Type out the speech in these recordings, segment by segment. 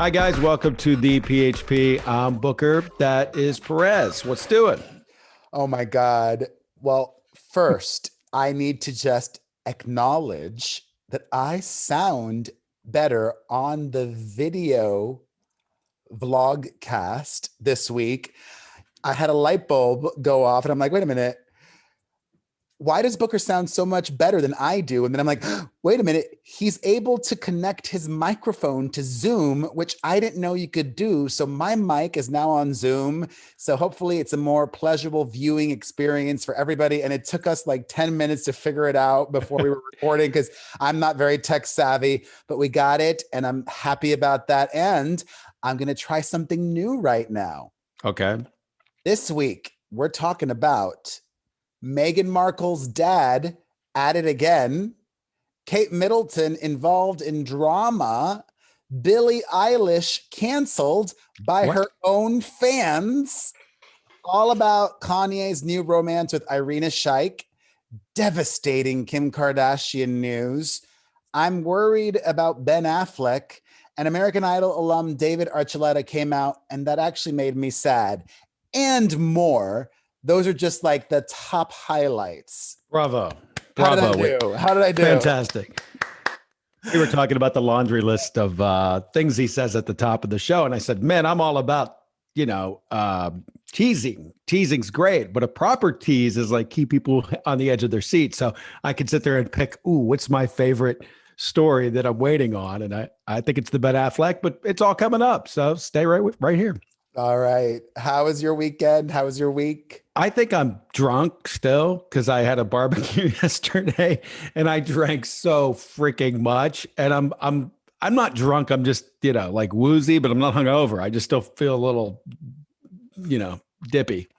Hi, guys. Welcome to the PHP. I'm Booker. That is Perez. What's doing? Oh, my God. Well, first, I need to just acknowledge that I sound better on the video vlogcast this week. I had a light bulb go off and I'm like, wait a minute. Why does Booker sound so much better than I do? And then I'm like, wait a minute, he's able to connect his microphone to Zoom, which I didn't know you could do. So my mic is now on Zoom. So hopefully it's a more pleasurable viewing experience for everybody. And it took us like 10 minutes to figure it out before we were recording because I'm not very tech savvy, but we got it. And I'm happy about that. And I'm going to try something new right now. Okay. This week, we're talking about Meghan Markle's dad at it again, Kate Middleton involved in drama, Billie Eilish canceled by her own fans, all about Kanye's new romance with Irina Shayk, devastating Kim Kardashian news. I'm worried about Ben Affleck, and American Idol alum David Archuleta came out, and that actually made me sad, and more. Those are just like the top highlights. Bravo. How did I do? Fantastic. We were talking about the laundry list of things he says at the top of the show. And I said, man, I'm all about, teasing. Teasing's great, but a proper tease is like keep people on the edge of their seat. So I could sit there and pick, what's my favorite story that I'm waiting on? And I think it's the Ben Affleck, but it's all coming up. So stay right here. All right. How was your weekend? How was your week? I think I'm drunk still because I had a barbecue yesterday and I drank so freaking much. And I'm not drunk. I'm just, like woozy, but I'm not hungover. I just still feel a little, dippy.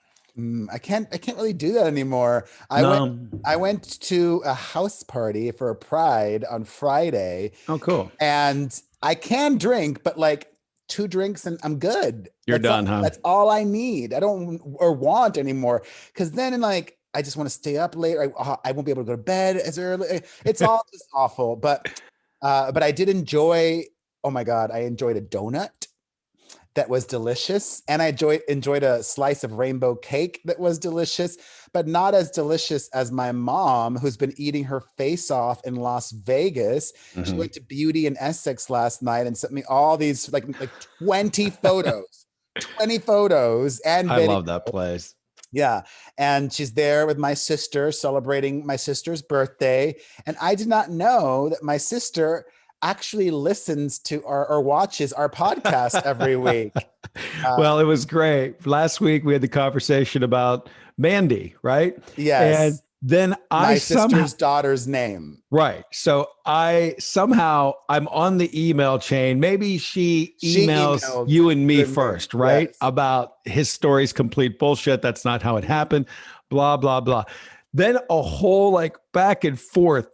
I can't really do that anymore. I went to a house party for a Pride on Friday. Oh, cool. And I can drink, but like 2 drinks and I'm good. You're done, huh? That's all I need. I don't or want anymore. Because then I just want to stay up late. I won't be able to go to bed as early. It's all just awful. But I did enjoy, oh my God, I enjoyed a donut that was delicious. And I enjoyed a slice of rainbow cake that was delicious, but not as delicious as my mom, who's been eating her face off in Las Vegas. Mm-hmm. She went to Beauty in Essex last night and sent me all these like 20 photos, 20 photos. And I love that place. Yeah. And she's there with my sister celebrating my sister's birthday. And I did not know that my sister actually listens to or watches our podcast every week. Well, it was great. Last week we had the conversation about Mandy, right? Yes. And then my sister's daughter's name. Right. So I'm on the email chain. Maybe she emailed you and me first, right? Yes. About his story's complete bullshit. That's not how it happened. Blah, blah, blah. Then a whole back and forth.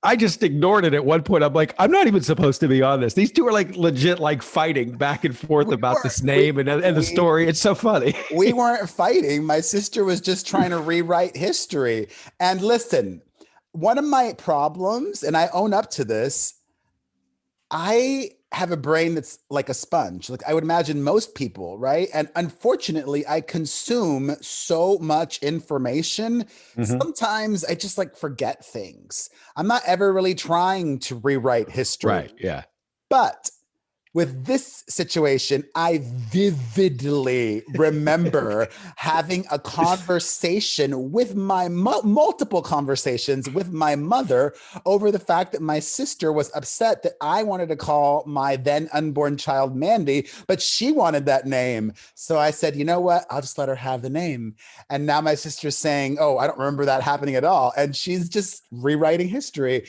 I just ignored it at one point. I'm like, I'm not even supposed to be on this. These two are legit fighting back and forth about this name and the story. It's so funny. We weren't fighting. My sister was just trying to rewrite history. And listen, one of my problems, and I own up to this, I have a brain that's like a sponge. Like I would imagine most people, right? And unfortunately, I consume so much information. Mm-hmm. Sometimes I just forget things. I'm not ever really trying to rewrite history. Right, yeah. But with this situation, I vividly remember having a conversation with multiple conversations with my mother over the fact that my sister was upset that I wanted to call my then unborn child Mandy, but she wanted that name. So I said, you know what? I'll just let her have the name. And now my sister's saying, oh, I don't remember that happening at all. And she's just rewriting history.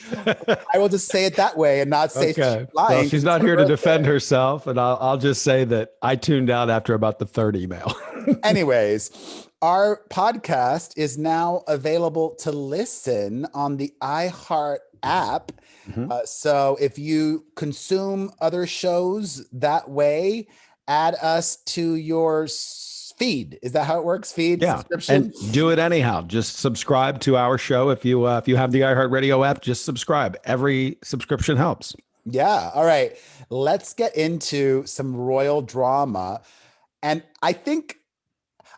I will just say it that way and not say she's lying. Well, she's not here to defend herself, and I'll just say that I tuned out after about the 3rd email. Anyways, our podcast is now available to listen on the iHeart app. Mm-hmm. So if you consume other shows that way, add us to your feed. Is that how it works? Feed, yeah, subscription? And do it anyhow. Just subscribe to our show. If you have the iHeartRadio app, just subscribe. Every subscription helps. Yeah. All right. Let's get into some royal drama. And I think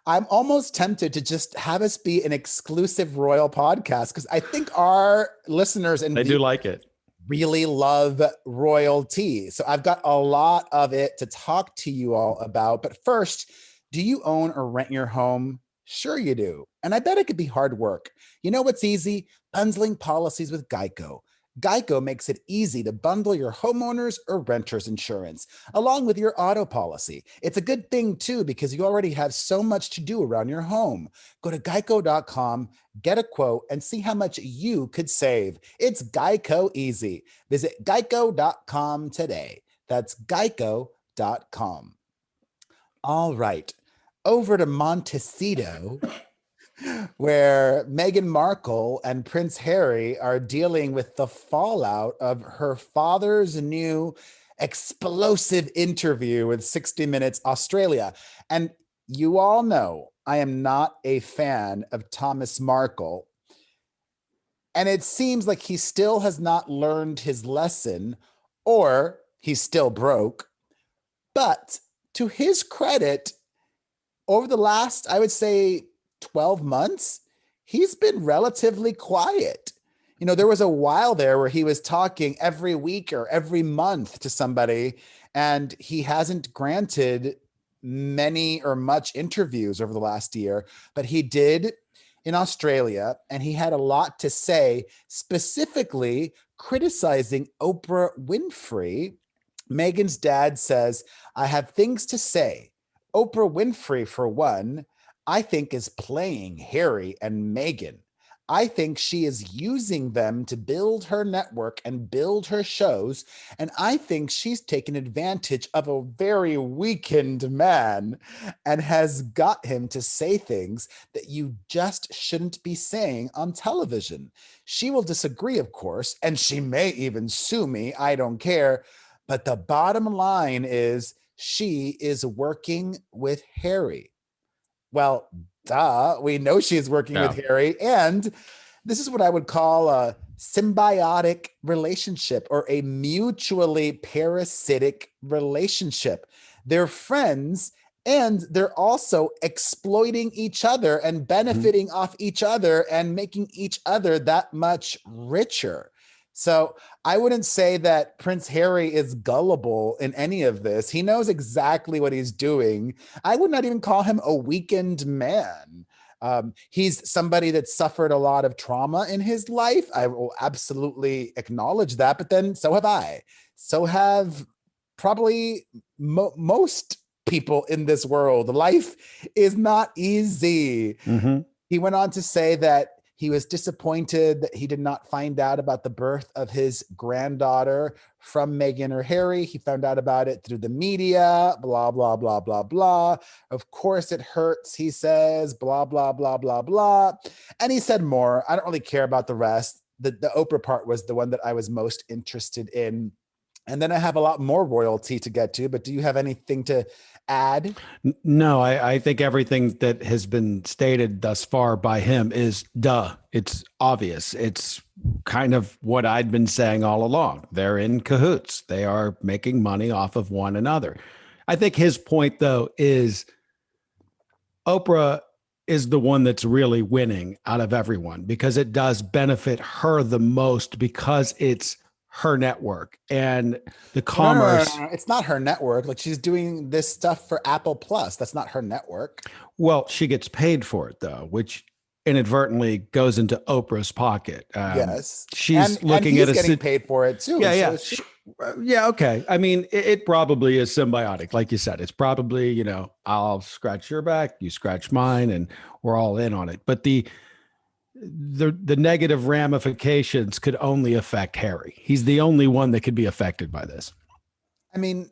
I'm almost tempted to just have us be an exclusive royal podcast because I think our listeners and They do viewers like it. really love royalty. So I've got a lot of it to talk to you all about. But first, do you own or rent your home? Sure, you do. And I bet it could be hard work. You know what's easy? Bundling policies with Geico. Geico makes it easy to bundle your homeowners or renters insurance along with your auto policy. It's a good thing too because you already have so much to do around your home. Go to geico.com, get a quote, and see how much you could save. It's Geico easy. Visit geico.com today. That's geico.com. All right, over to Montecito, where Meghan Markle and Prince Harry are dealing with the fallout of her father's new explosive interview with 60 Minutes Australia. And you all know I am not a fan of Thomas Markle. And it seems like he still has not learned his lesson, or he's still broke. But to his credit, over the last, I would say, 12 months, he's been relatively quiet. You know, there was a while there where he was talking every week or every month to somebody, and he hasn't granted many or much interviews over the last year, but he did in Australia, and he had a lot to say, specifically criticizing Oprah Winfrey. Meghan's dad says, I have things to say. Oprah Winfrey, for one, I think is playing Harry and Meghan. I think she is using them to build her network and build her shows. And I think she's taken advantage of a very weakened man and has got him to say things that you just shouldn't be saying on television. She will disagree, of course, and she may even sue me. I don't care. But the bottom line is she is working with Harry. Well, duh, we know she's working with Harry. And this is what I would call a symbiotic relationship or a mutually parasitic relationship. They're friends and they're also exploiting each other and benefiting off each other and making each other that much richer. So I wouldn't say that Prince Harry is gullible in any of this. He knows exactly what he's doing. I would not even call him a weakened man. He's somebody that suffered a lot of trauma in his life. I will absolutely acknowledge that, but then so have I. So have probably most people in this world. Life is not easy. He went on to say that he was disappointed that he did not find out about the birth of his granddaughter from Meghan or Harry. He found out about it through the media, blah, blah, blah, blah, blah. Of course, it hurts, he says, blah, blah, blah, blah, blah. And he said more. I don't really care about the rest. The Oprah part was the one that I was most interested in. And then I have a lot more royalty to get to, but do you have anything to add? No, I think everything that has been stated thus far by him is duh. It's obvious. It's kind of what I'd been saying all along. They're in cahoots. They are making money off of one another. I think his point, though, is Oprah is the one that's really winning out of everyone because it does benefit her the most because it's her network and the commerce. No. It's not her network. Like she's doing this stuff for Apple Plus. That's not her network. Well, she gets paid for it though, which inadvertently goes into Oprah's pocket. Yes, she's looking he's at getting paid for it too. Yeah, So yeah. Okay. I mean, it probably is symbiotic, like you said. It's probably, you know, I'll scratch your back, you scratch mine, and we're all in on it. But the negative ramifications could only affect Harry. He's the only one that could be affected by this. I mean,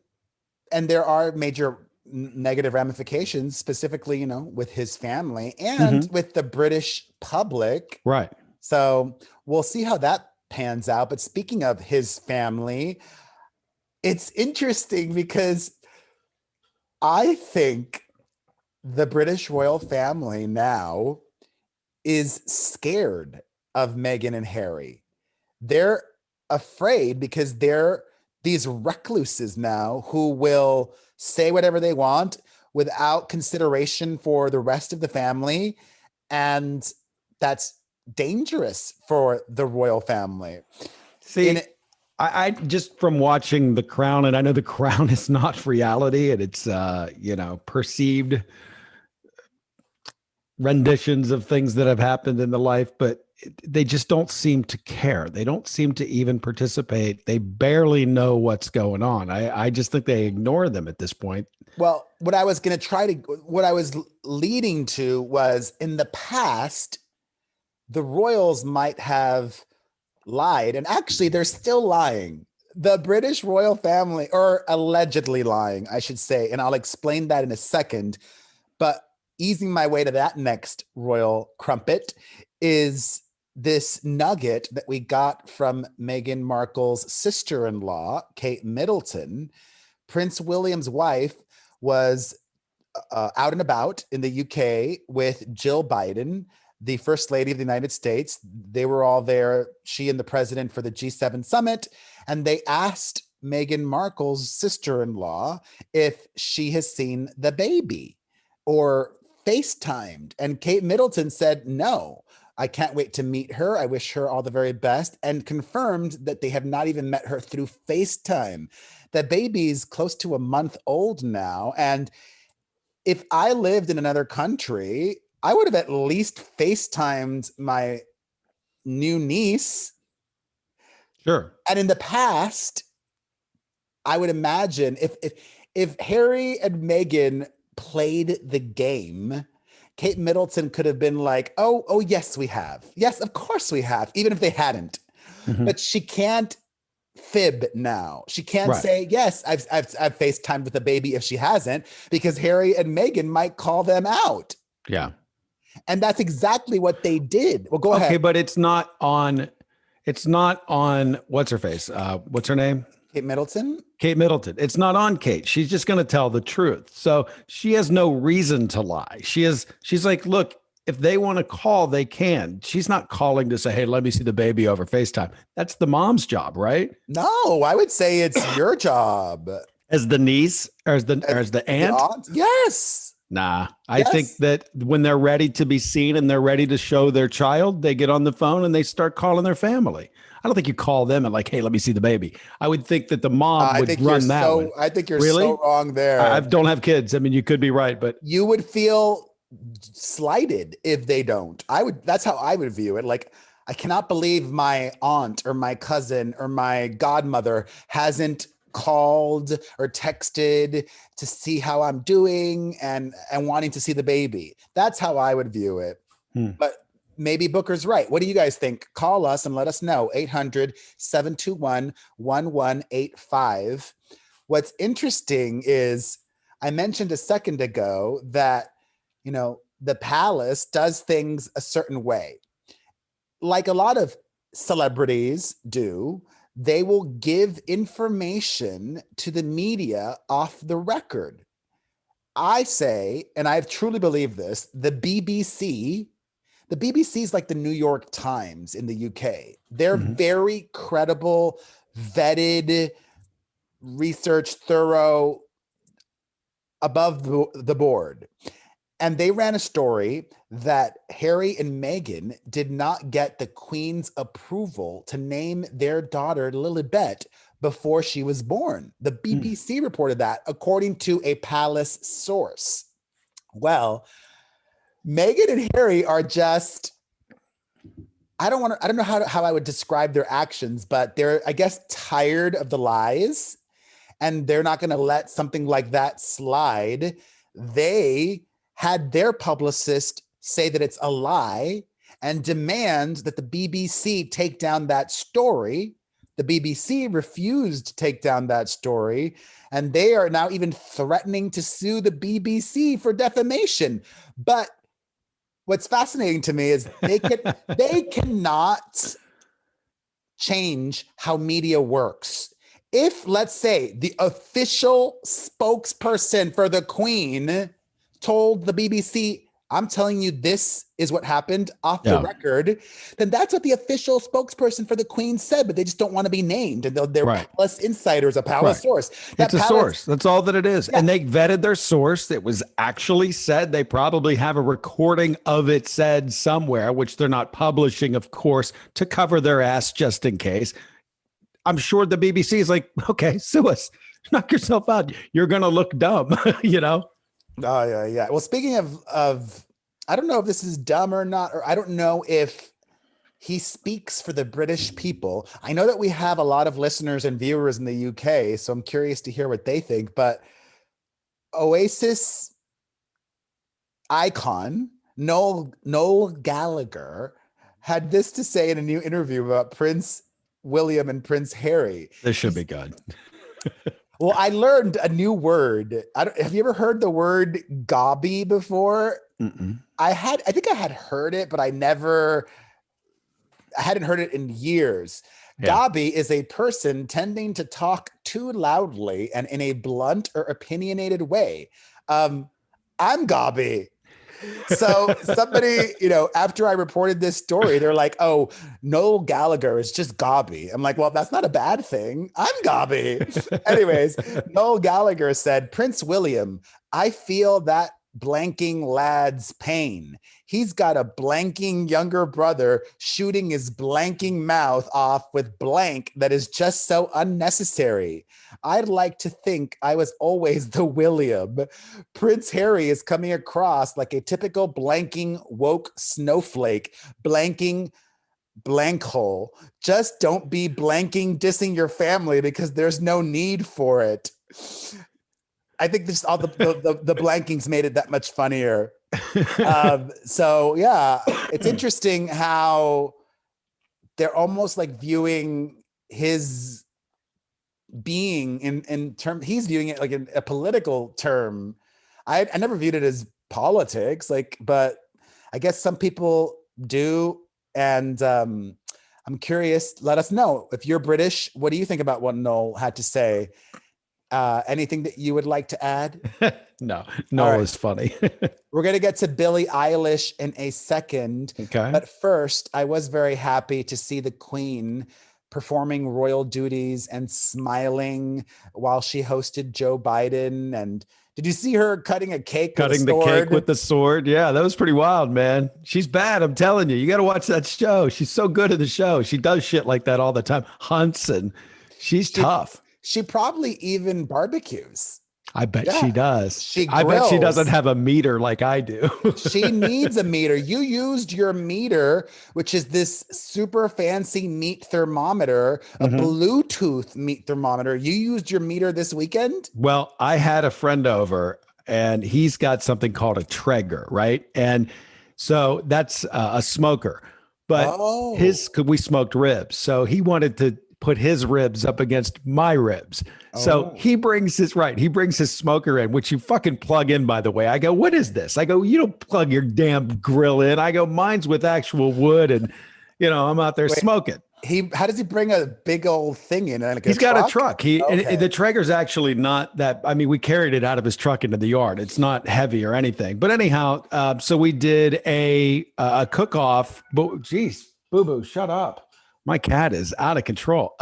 and there are major negative ramifications, specifically, you know, with his family and with the British public. Right. So we'll see how that pans out. But speaking of his family, it's interesting because I think the British royal family now is scared of Meghan and Harry. They're afraid because they're these recluses now who will say whatever they want without consideration for the rest of the family. And that's dangerous for the royal family. See, I just from watching The Crown, and I know The Crown is not reality, and it's perceived renditions of things that have happened in the life, but they just don't seem to care. They don't seem to even participate. They barely know what's going on. I just think they ignore them at this point. Well, what I was leading to was, in the past, the royals might have lied, and actually they're still lying. The British royal family, or allegedly lying, I should say, and I'll explain that in a second. But easing my way to that next royal crumpet is this nugget that we got from Meghan Markle's sister-in-law, Kate Middleton. Prince William's wife was out and about in the UK with Jill Biden, the First Lady of the United States. They were all there, she and the president, for the G7 summit. And they asked Meghan Markle's sister-in-law if she has seen the baby or FaceTimed. And Kate Middleton said, no, I can't wait to meet her. I wish her all the very best, and confirmed that they have not even met her through FaceTime. The baby's close to a month old now. And if I lived in another country, I would have at least FaceTimed my new niece. Sure. And in the past, I would imagine if Harry and Meghan played the game, Kate Middleton could have been like, oh, yes, we have. Yes, of course we have, even if they hadn't. Mm-hmm. But she can't fib now. She can't say, yes, I've FaceTimed with the baby if she hasn't, because Harry and Meghan might call them out. Yeah. And that's exactly what they did. Well, go ahead. Okay, but it's not on what's her face? What's her name? Kate Middleton? Kate Middleton. It's not on Kate. She's just going to tell the truth. So she has no reason to lie. She's like, look, if they want to call, they can. She's not calling to say, hey, let me see the baby over FaceTime. That's the mom's job, right? No, I would say it's your job. As the niece or as the aunt? Yes. Nah, I think that when they're ready to be seen and they're ready to show their child, they get on the phone and they start calling their family. I don't think you call them and like, hey, let me see the baby. I would think that the mom would run that one. I think you're so wrong there. I don't have kids. I mean, you could be right, but you would feel slighted if they don't. That's how I would view it. Like, I cannot believe my aunt or my cousin or my godmother hasn't called or texted to see how I'm doing and wanting to see the baby. That's how I would view it. But maybe Booker's right. What do you guys think? Call us and let us know. 800-721-1185. What's interesting is I mentioned a second ago that, the palace does things a certain way. Like a lot of celebrities do, they will give information to the media off the record. I say, and I truly believe this, the BBC is like the New York Times in the UK. They're very credible, vetted, research, thorough, above the board. And they ran a story that Harry and Meghan did not get the Queen's approval to name their daughter Lilibet before she was born. The BBC reported that, according to a palace source. Well, Meghan and Harry are just, I don't know how I would describe their actions, but they're, I guess, tired of the lies, and they're not going to let something like that slide. They had their publicist say that it's a lie and demand that the BBC take down that story. The BBC refused to take down that story, and they are now even threatening to sue the BBC for defamation. But what's fascinating to me is they cannot change how media works. If, let's say, the official spokesperson for the Queen told the BBC, I'm telling you, this is what happened off the record, then that's what the official spokesperson for the Queen said, but they just don't want to be named. And they're palace insiders, a palace source. It's a source. That's all that it is. Yeah. And they vetted their source. It was actually said. They probably have a recording of it said somewhere, which they're not publishing, of course, to cover their ass just in case. I'm sure the BBC is like, okay, sue us. Knock yourself out. You're going to look dumb, you know? Oh, yeah. Well, speaking of, I don't know if this is dumb or not, or I don't know if he speaks for the British people. I know that we have a lot of listeners and viewers in the UK, so I'm curious to hear what they think. But Oasis icon Noel Gallagher had this to say in a new interview about Prince William and Prince Harry. This should be good. Well, I learned a new word. Have you ever heard the word Gobby before? Mm-mm. I think I had heard it, but I hadn't heard it in years. Yeah. Gobby is a person tending to talk too loudly and in a blunt or opinionated way. I'm Gobby. So somebody, after I reported this story, they're like, oh, Noel Gallagher is just Gobby. I'm like, well, that's not a bad thing. I'm Gobby. Anyways, Noel Gallagher said, Prince William, I feel that blanking lad's pain. He's got a blanking younger brother shooting his blanking mouth off with blank that is just so unnecessary. I'd like to think I was always the William. Prince Harry is coming across like a typical blanking woke snowflake, blanking blank hole. Just don't be blanking dissing your family because there's no need for it. I think this all the blankings made it that much funnier. So yeah, it's interesting how they're almost like viewing his being in term. He's viewing it like in a political term. I never viewed it as politics, but I guess some people do. And I'm curious. Let us know if you're British. What do you think about what Noel had to say? Anything that you would like to add? No, it's funny. We're going to get to Billie Eilish in a second. Okay. But first, I was very happy to see the Queen performing royal duties and smiling while she hosted Joe Biden. And did you see her cutting the cake with the sword? Yeah, that was pretty wild, man. She's bad. I'm telling you, you got to watch that show. She's so good at the show. She does shit like that all the time. Hunts, and she's tough. She probably even barbecues. I bet she does. I bet she doesn't have a meter like I do. She needs a meter. You used your meter, which is this super fancy meat thermometer, a Bluetooth meat thermometer. You used your meter this weekend? Well, I had a friend over and he's got something called a Traeger, right? And so that's a smoker. But we smoked ribs. So he wanted to put his ribs up against my ribs. So he brings his smoker in, which you fucking plug in, by the way. I go, what is this? I go, you don't plug your damn grill in. I go, mine's with actual wood, and I'm out there smoking. How does he bring a big old thing in? He's got a truck. And the Traeger's actually not that. I mean, we carried it out of his truck into the yard. It's not heavy or anything. But anyhow, so we did a cook-off. But geez, Boo Boo, shut up. My cat is out of control.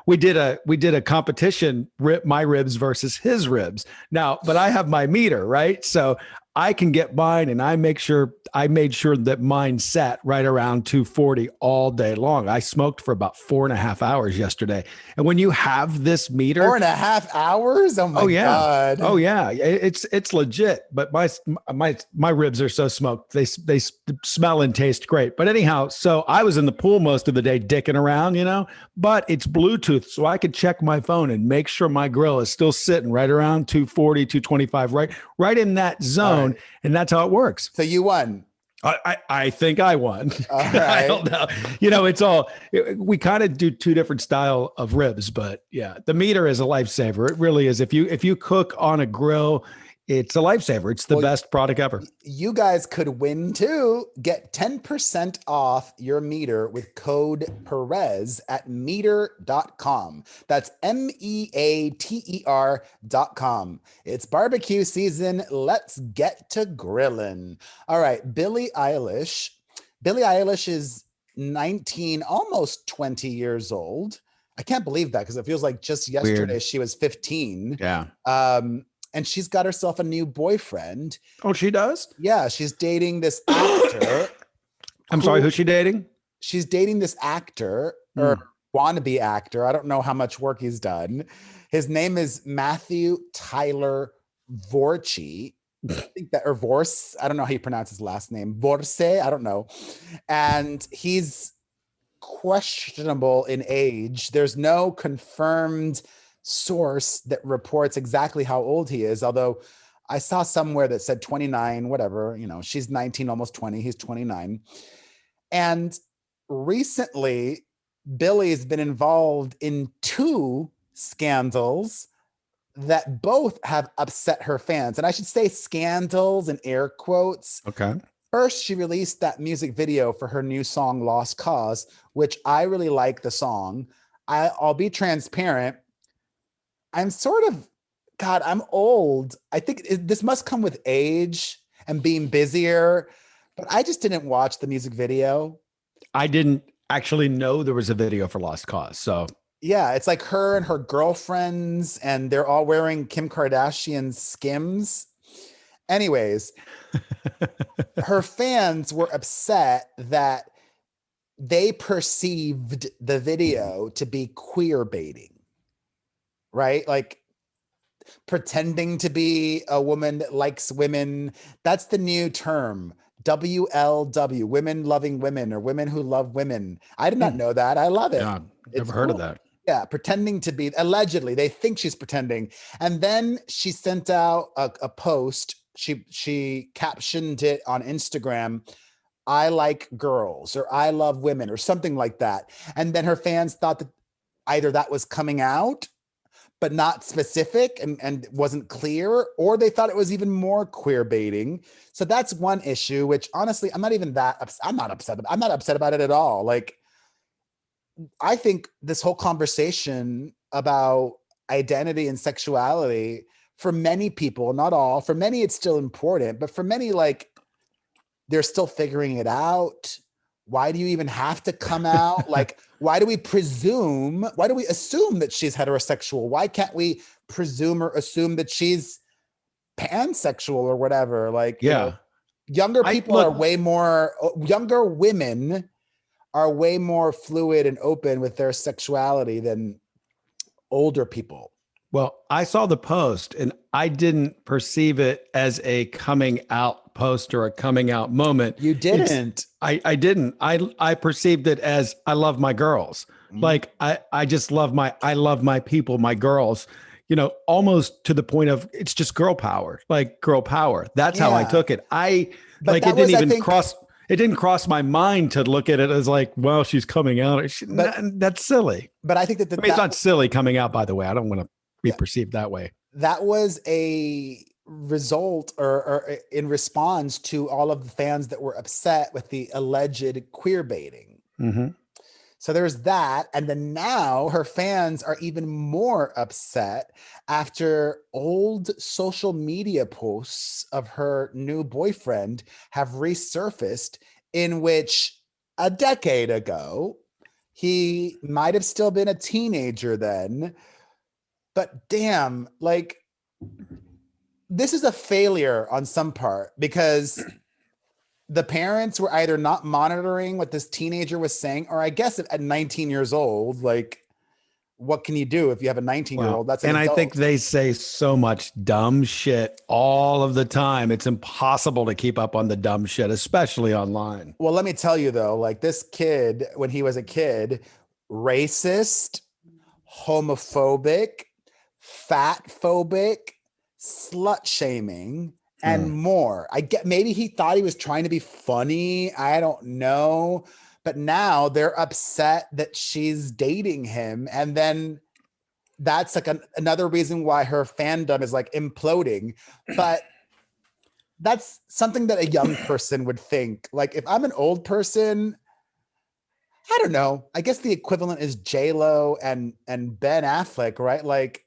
We did a competition, my ribs versus his ribs. Now, but I have my meter, right? So I can get mine, and I made sure that mine sat right around 240 all day long. I smoked for about 4.5 hours yesterday. And when you have this meter, 4.5 hours? Oh my God. Oh yeah. It's legit. But my ribs are so smoked. They smell and taste great. But anyhow, so I was in the pool most of the day dicking around, but it's Bluetooth. So I could check my phone and make sure my grill is still sitting right around 240, 225, right in that zone. Right. And that's how it works. So you won. I think I won. All right. I don't know. We kind of do two different style of ribs, but yeah, the meter is a lifesaver. It really is. If you cook on a grill, it's a lifesaver. It's the best product ever. You guys could win too. Get 10% off your meter with code Perez at meter.com. That's MEATER.com. It's barbecue season. Let's get to grilling. All right, Billie Eilish. Billie Eilish is 19, almost 20 years old. I can't believe that because it feels like just yesterday she was 15. Yeah. And she's got herself a new boyfriend. Oh, she does? Yeah, she's dating this actor. I'm sorry, who's she dating? She's dating this actor or wannabe actor. I don't know how much work he's done. His name is Matthew Tyler Vorci. I think that, or Vorse. I don't know how you pronounce his last name. Vorse, I don't know. And he's questionable in age. There's no confirmed source that reports exactly how old he is, although I saw somewhere that said 29, whatever, she's 19, almost 20, he's 29. And recently Billie's been involved in 2 scandals that both have upset her fans, and I should say scandals in air quotes. Okay. First, she released that music video for her new song Lost Cause, which I really like the song. I'll be transparent, I'm sort of, God, I'm old. I think this must come with age and being busier, but I just didn't watch the music video. I didn't actually know there was a video for Lost Cause. So yeah, it's like her and her girlfriends, and they're all wearing Kim Kardashian Skims. Anyways, her fans were upset that they perceived the video to be queer baiting. Right? Like pretending to be a woman that likes women. That's the new term. WLW, women loving women, or women who love women. I did not know that. I love it. Yeah, never heard of that. Yeah, pretending to be, allegedly, they think she's pretending. And then she sent out a post. She captioned it on Instagram, I like girls, or I love women, or something like that. And then her fans thought that either that was coming out, but not specific and wasn't clear, or they thought it was even more queer baiting. So that's one issue, which honestly, I'm not upset about it at all. Like, I think this whole conversation about identity and sexuality, for many people, not all, for many, it's still important, but for many, like, they're still figuring it out. Why do you even have to come out? Like, why do we assume that she's heterosexual? Why can't we presume or assume that she's pansexual or whatever? Like, younger women are way more fluid and open with their sexuality than older people. Well, I saw the post and I didn't perceive it as a coming out post or a coming out moment. You didn't. I didn't. I perceived it as I love my girls. Like I just love I love my people, my girls, almost to the point of it's just girl power, like girl power. That's how I took it. It didn't cross my mind to look at it as like, well, she's coming out. That's silly. But I think that it's not silly coming out, by the way. I don't want to be perceived that way. That was a result or in response to all of the fans that were upset with the alleged queer baiting. Mm-hmm. So there's that. And then now her fans are even more upset after old social media posts of her new boyfriend have resurfaced, in which a decade ago, he might have still been a teenager then. But damn, like, this is a failure on some part, because the parents were either not monitoring what this teenager was saying, or I guess at 19 years old, like, what can you do if you have a 19-year-old? That's an adult. I think they say so much dumb shit all of the time. It's impossible to keep up on the dumb shit, especially online. Well, let me tell you though, like, this kid, when he was a kid, racist, homophobic, fat phobic, slut shaming, and more. I get, maybe he thought he was trying to be funny. I don't know. But now they're upset that she's dating him. And then that's like another reason why her fandom is like imploding. But that's something that a young person would think. Like if I'm an old person, I don't know. I guess the equivalent is J.Lo and Ben Affleck, right? Like,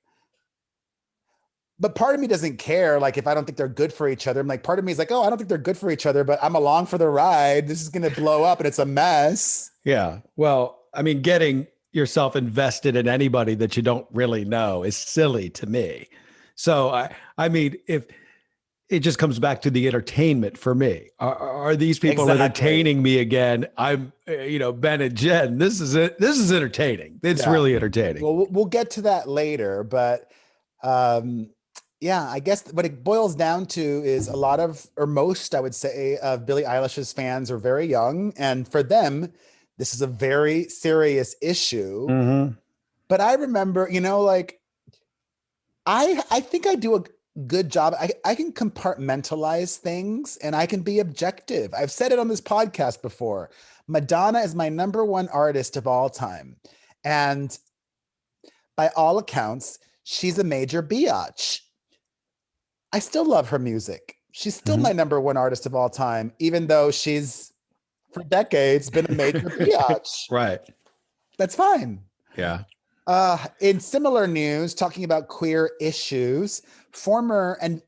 but part of me doesn't care. Like if I don't think they're good for each other, I'm like, part of me is like, oh, I don't think they're good for each other, but I'm along for the ride. This is going to blow up and it's a mess. Yeah. Well, I mean, getting yourself invested in anybody that you don't really know is silly to me. So I mean, if it just comes back to the entertainment for me, are these people entertaining me again? I'm, Ben and Jen, this is it. This is entertaining. It's really entertaining. Well, we'll get to that later, but, yeah, I guess what it boils down to is a lot of, or most, I would say, of Billie Eilish's fans are very young. And for them, this is a very serious issue. Mm-hmm. But I remember, like, I think I do a good job. I can compartmentalize things and I can be objective. I've said it on this podcast before. Madonna is my number one artist of all time. And by all accounts, she's a major biatch. I still love her music. She's still my number one artist of all time, even though she's for decades been a major biatch. Right. That's fine. Yeah. In similar news, talking about queer issues, and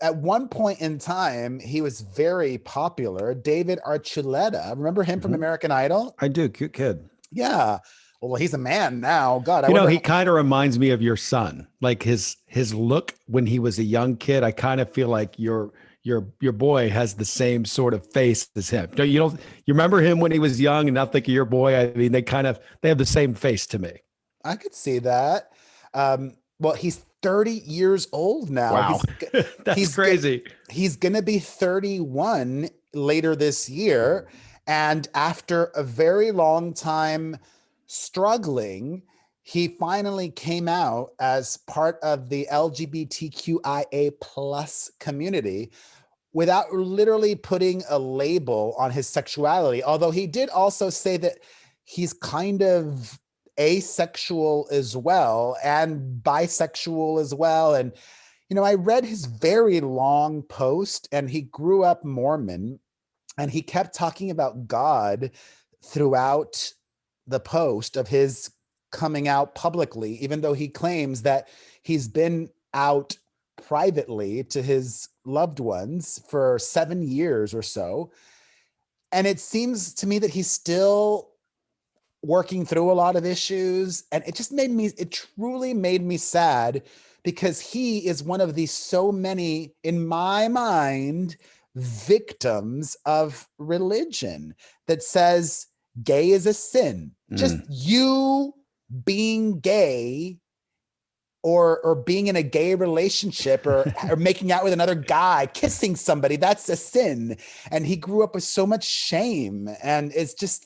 at one point in time, he was very popular. David Archuleta. Remember him from American Idol? I do. Cute kid. Yeah. Well, he's a man now. God, he kind of reminds me of your son. Like his look when he was a young kid. I kind of feel like your boy has the same sort of face as him. You remember him when he was young and now think of your boy? I mean, they have the same face to me. I could see that. Well, he's 30 years old now. Wow. He's crazy. He's going to be 31 later this year. And after a very long time struggling, he finally came out as part of the LGBTQIA plus community without literally putting a label on his sexuality. Although he did also say that he's kind of asexual as well and bisexual as well. And, I read his very long post, and he grew up Mormon, and he kept talking about God throughout the post of his coming out publicly, even though he claims that he's been out privately to his loved ones for 7 years or so. And it seems to me that he's still working through a lot of issues. And it truly made me sad, because he is one of the so many, in my mind, victims of religion that says gay is a sin. Just you being gay or being in a gay relationship or making out with another guy, kissing somebody, that's a sin. And he grew up with so much shame, and it's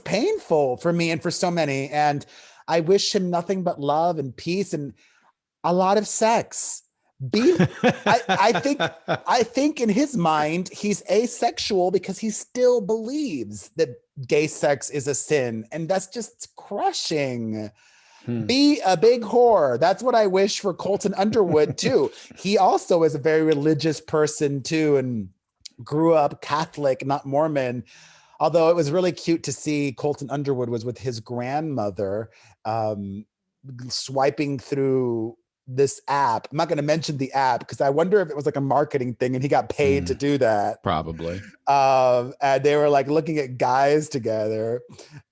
painful for me and for so many. And I wish him nothing but love and peace and a lot of sex. I think in his mind, he's asexual because he still believes that gay sex is a sin. And that's just crushing. Be a big whore. That's what I wish for Colton Underwood too. He also is a very religious person too, and grew up Catholic, not Mormon. Although it was really cute to see Colton Underwood was with his grandmother, swiping through this app. I'm not going to mention the app because I wonder if it was like a marketing thing and he got paid to do that. Probably. And they were like looking at guys together.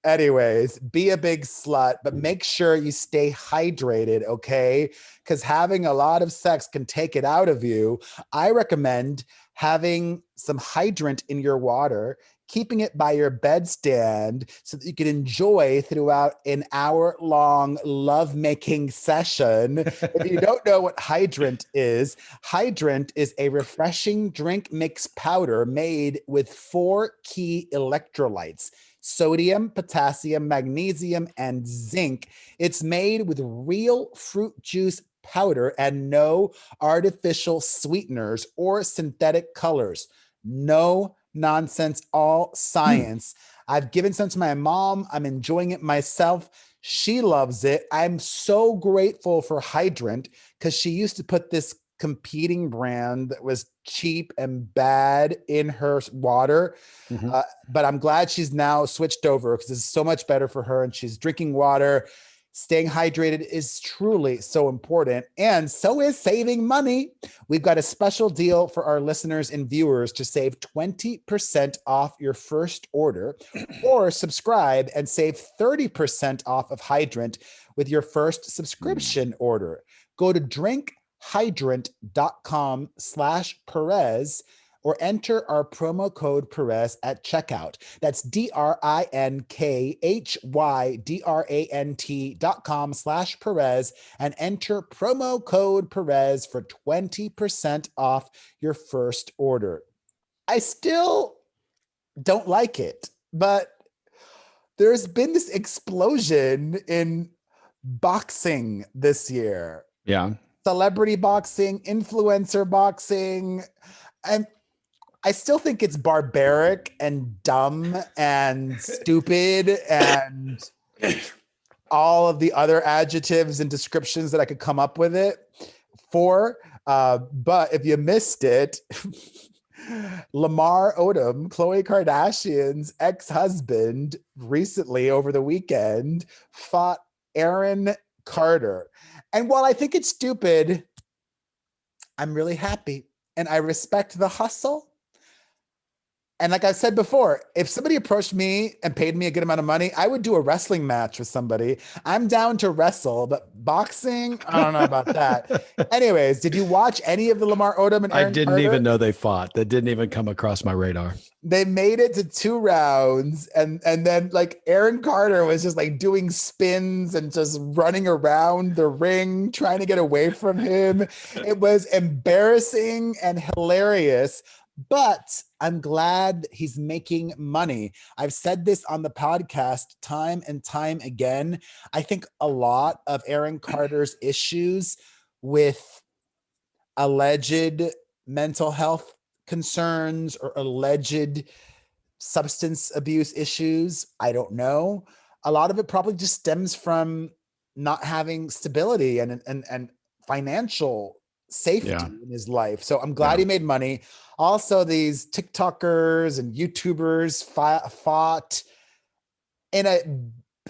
Anyways, be a big slut, but make sure you stay hydrated, okay? Because having a lot of sex can take it out of you. I recommend having some hydrant in your water, keeping it by your bedstand so that you can enjoy throughout an hour-long lovemaking session. If you don't know what hydrant is a refreshing drink mix powder made with 4 key electrolytes: sodium, potassium, magnesium, and zinc. It's made with real fruit juice powder and no artificial sweeteners or synthetic colors. No nonsense, all science. I've given some to my mom. I'm enjoying it myself. She loves it. I'm so grateful for Hydrant because she used to put this competing brand that was cheap and bad in her water. But I'm glad she's now switched over because it's so much better for her and she's drinking water. Staying hydrated is truly so important, and so is saving money. We've got a special deal for our listeners and viewers to save 20% off your first order, or subscribe and save 30% off of Hydrant with your first subscription order. Go to drinkhydrant.com/Perez or enter our promo code Perez at checkout. That's drinkhydrant.com/Perez and enter promo code Perez for 20% off your first order. I still don't like it, but there's been this explosion in boxing this year. Yeah. Celebrity boxing, influencer boxing. And I still think it's barbaric and dumb and stupid and all of the other adjectives and descriptions that I could come up with it for. But if you missed it, Lamar Odom, Khloe Kardashian's ex-husband, recently over the weekend fought Aaron Carter. And while I think it's stupid, I'm really happy and I respect the hustle. And like I said before, if somebody approached me and paid me a good amount of money, I would do a wrestling match with somebody. I'm down to wrestle, but boxing, I don't know about that. Anyways, did you watch any of the Lamar Odom and Aaron I didn't Carter? even know they fought. That didn't even come across my radar. They made it to 2 rounds, and then like Aaron Carter was just like doing spins and just running around the ring trying to get away from him. It was embarrassing and hilarious. But I'm glad he's making money. I've said this on the podcast time and time again. I think a lot of Aaron Carter's issues with alleged mental health concerns or alleged substance abuse issues, I don't know. A lot of it probably just stems from not having stability and financial safety in his life. So I'm glad he made money. Also, these TikTokers and YouTubers fought in a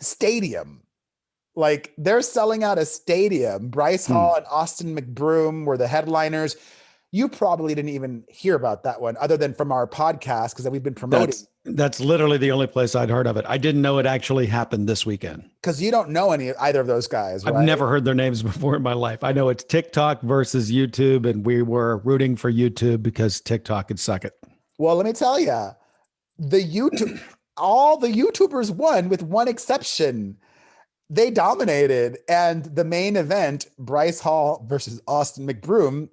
stadium. Like, they're selling out a stadium. Bryce Hall and Austin McBroom were the headliners. You probably didn't even hear about that one other than from our podcast because we've been promoting. That's literally the only place I'd heard of it. I didn't know it actually happened this weekend. Because you don't know either of those guys, right? I've never heard their names before in my life. I know it's TikTok versus YouTube, and we were rooting for YouTube because TikTok could suck it. Well, let me tell you, all the YouTubers won with one exception. They dominated. And the main event, Bryce Hall versus Austin McBroom,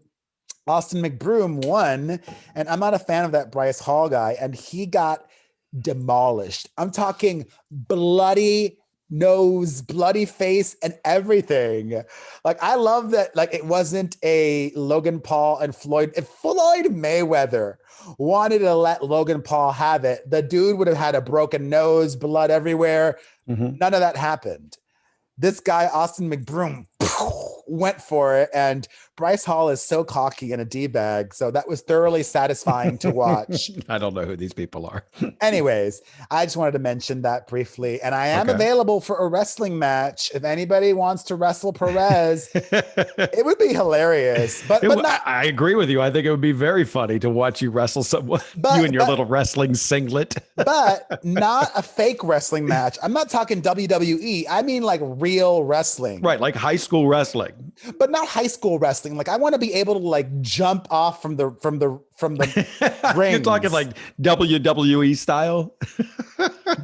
Austin McBroom won. And I'm not a fan of that Bryce Hall guy. And he got demolished. I'm talking bloody nose, bloody face, and everything. Like, I love that. Like, it wasn't a Logan Paul and Floyd. If Floyd Mayweather wanted to let Logan Paul have it, the dude would have had a broken nose, blood everywhere. None of that happened. This guy, Austin McBroom, went for it. And Bryce Hall is so cocky and a D-bag. So that was thoroughly satisfying to watch. I don't know who these people are. Anyways, I just wanted to mention that briefly. And I am available for a wrestling match. If anybody wants to wrestle Perez, it would be hilarious. But I agree with you. I think it would be very funny to watch you wrestle someone, you in your little wrestling singlet. But not a fake wrestling match. I'm not talking WWE. I mean like real wrestling. Right, like high school wrestling. But not high school wrestling. Like, I want to be able to like jump off from the ring. You're talking like WWE style,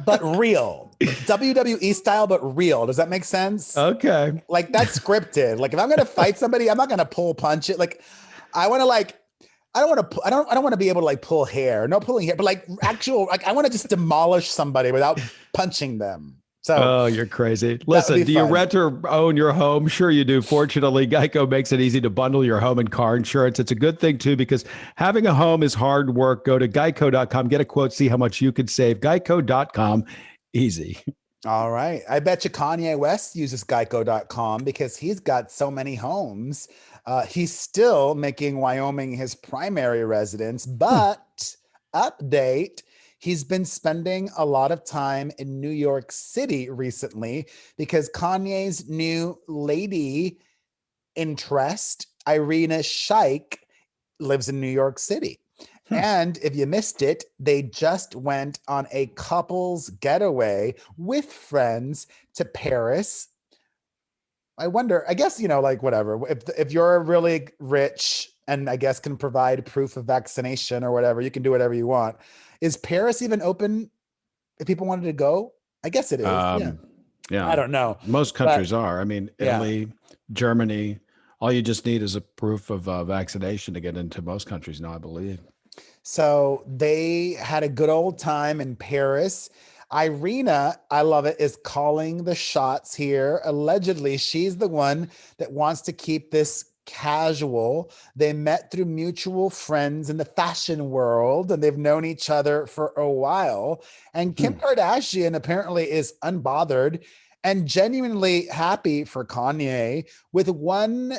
but real. WWE style, but real. Does that make sense? Okay. Like, that's scripted. Like, if I'm gonna fight somebody, I'm not gonna pull punch it. Like, I want to like. I don't want to be able to like pull hair. No pulling hair, but like actual. Like, I want to just demolish somebody without punching them. So, you're crazy. Listen, do you rent or own your home? Sure you do. Fortunately, Geico makes it easy to bundle your home and car insurance. It's a good thing, too, because having a home is hard work. Go to geico.com, get a quote, see how much you could save. Geico.com, easy. All right. I bet you Kanye West uses geico.com because he's got so many homes. He's still making Wyoming his primary residence, but update, he's been spending a lot of time in New York City recently because Kanye's new lady interest, Irina Shayk, lives in New York City. And if you missed it, they just went on a couple's getaway with friends to Paris. I wonder, I guess, like whatever. If you're really rich and I guess can provide proof of vaccination or whatever, you can do whatever you want. Is Paris even open if people wanted to go? I guess it is. Yeah. I don't know. Most countries are. I mean, yeah. Italy, Germany, all you just need is a proof of vaccination to get into most countries now, I believe. So they had a good old time in Paris. Irina, I love it, is calling the shots here. Allegedly, she's the one that wants to keep this casual. They met through mutual friends in the fashion world and they've known each other for a while. And Kim Kardashian apparently is unbothered and genuinely happy for Kanye with one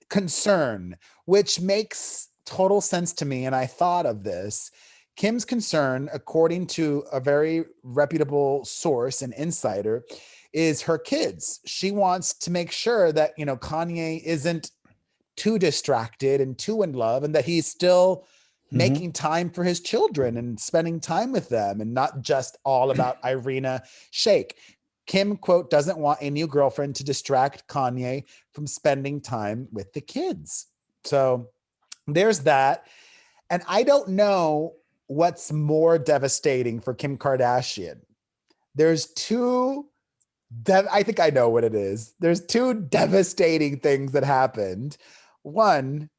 concern, which makes total sense to me. And I thought of this. Kim's concern, according to a very reputable source, an insider, is her kids. She wants to make sure that, Kanye isn't too distracted and too in love and that he's still making time for his children and spending time with them and not just all about Irina Shayk. Kim, quote, doesn't want a new girlfriend to distract Kanye from spending time with the kids. So there's that. And I don't know what's more devastating for Kim Kardashian. There's two, I think I know what it is. There's two devastating things that happened. One,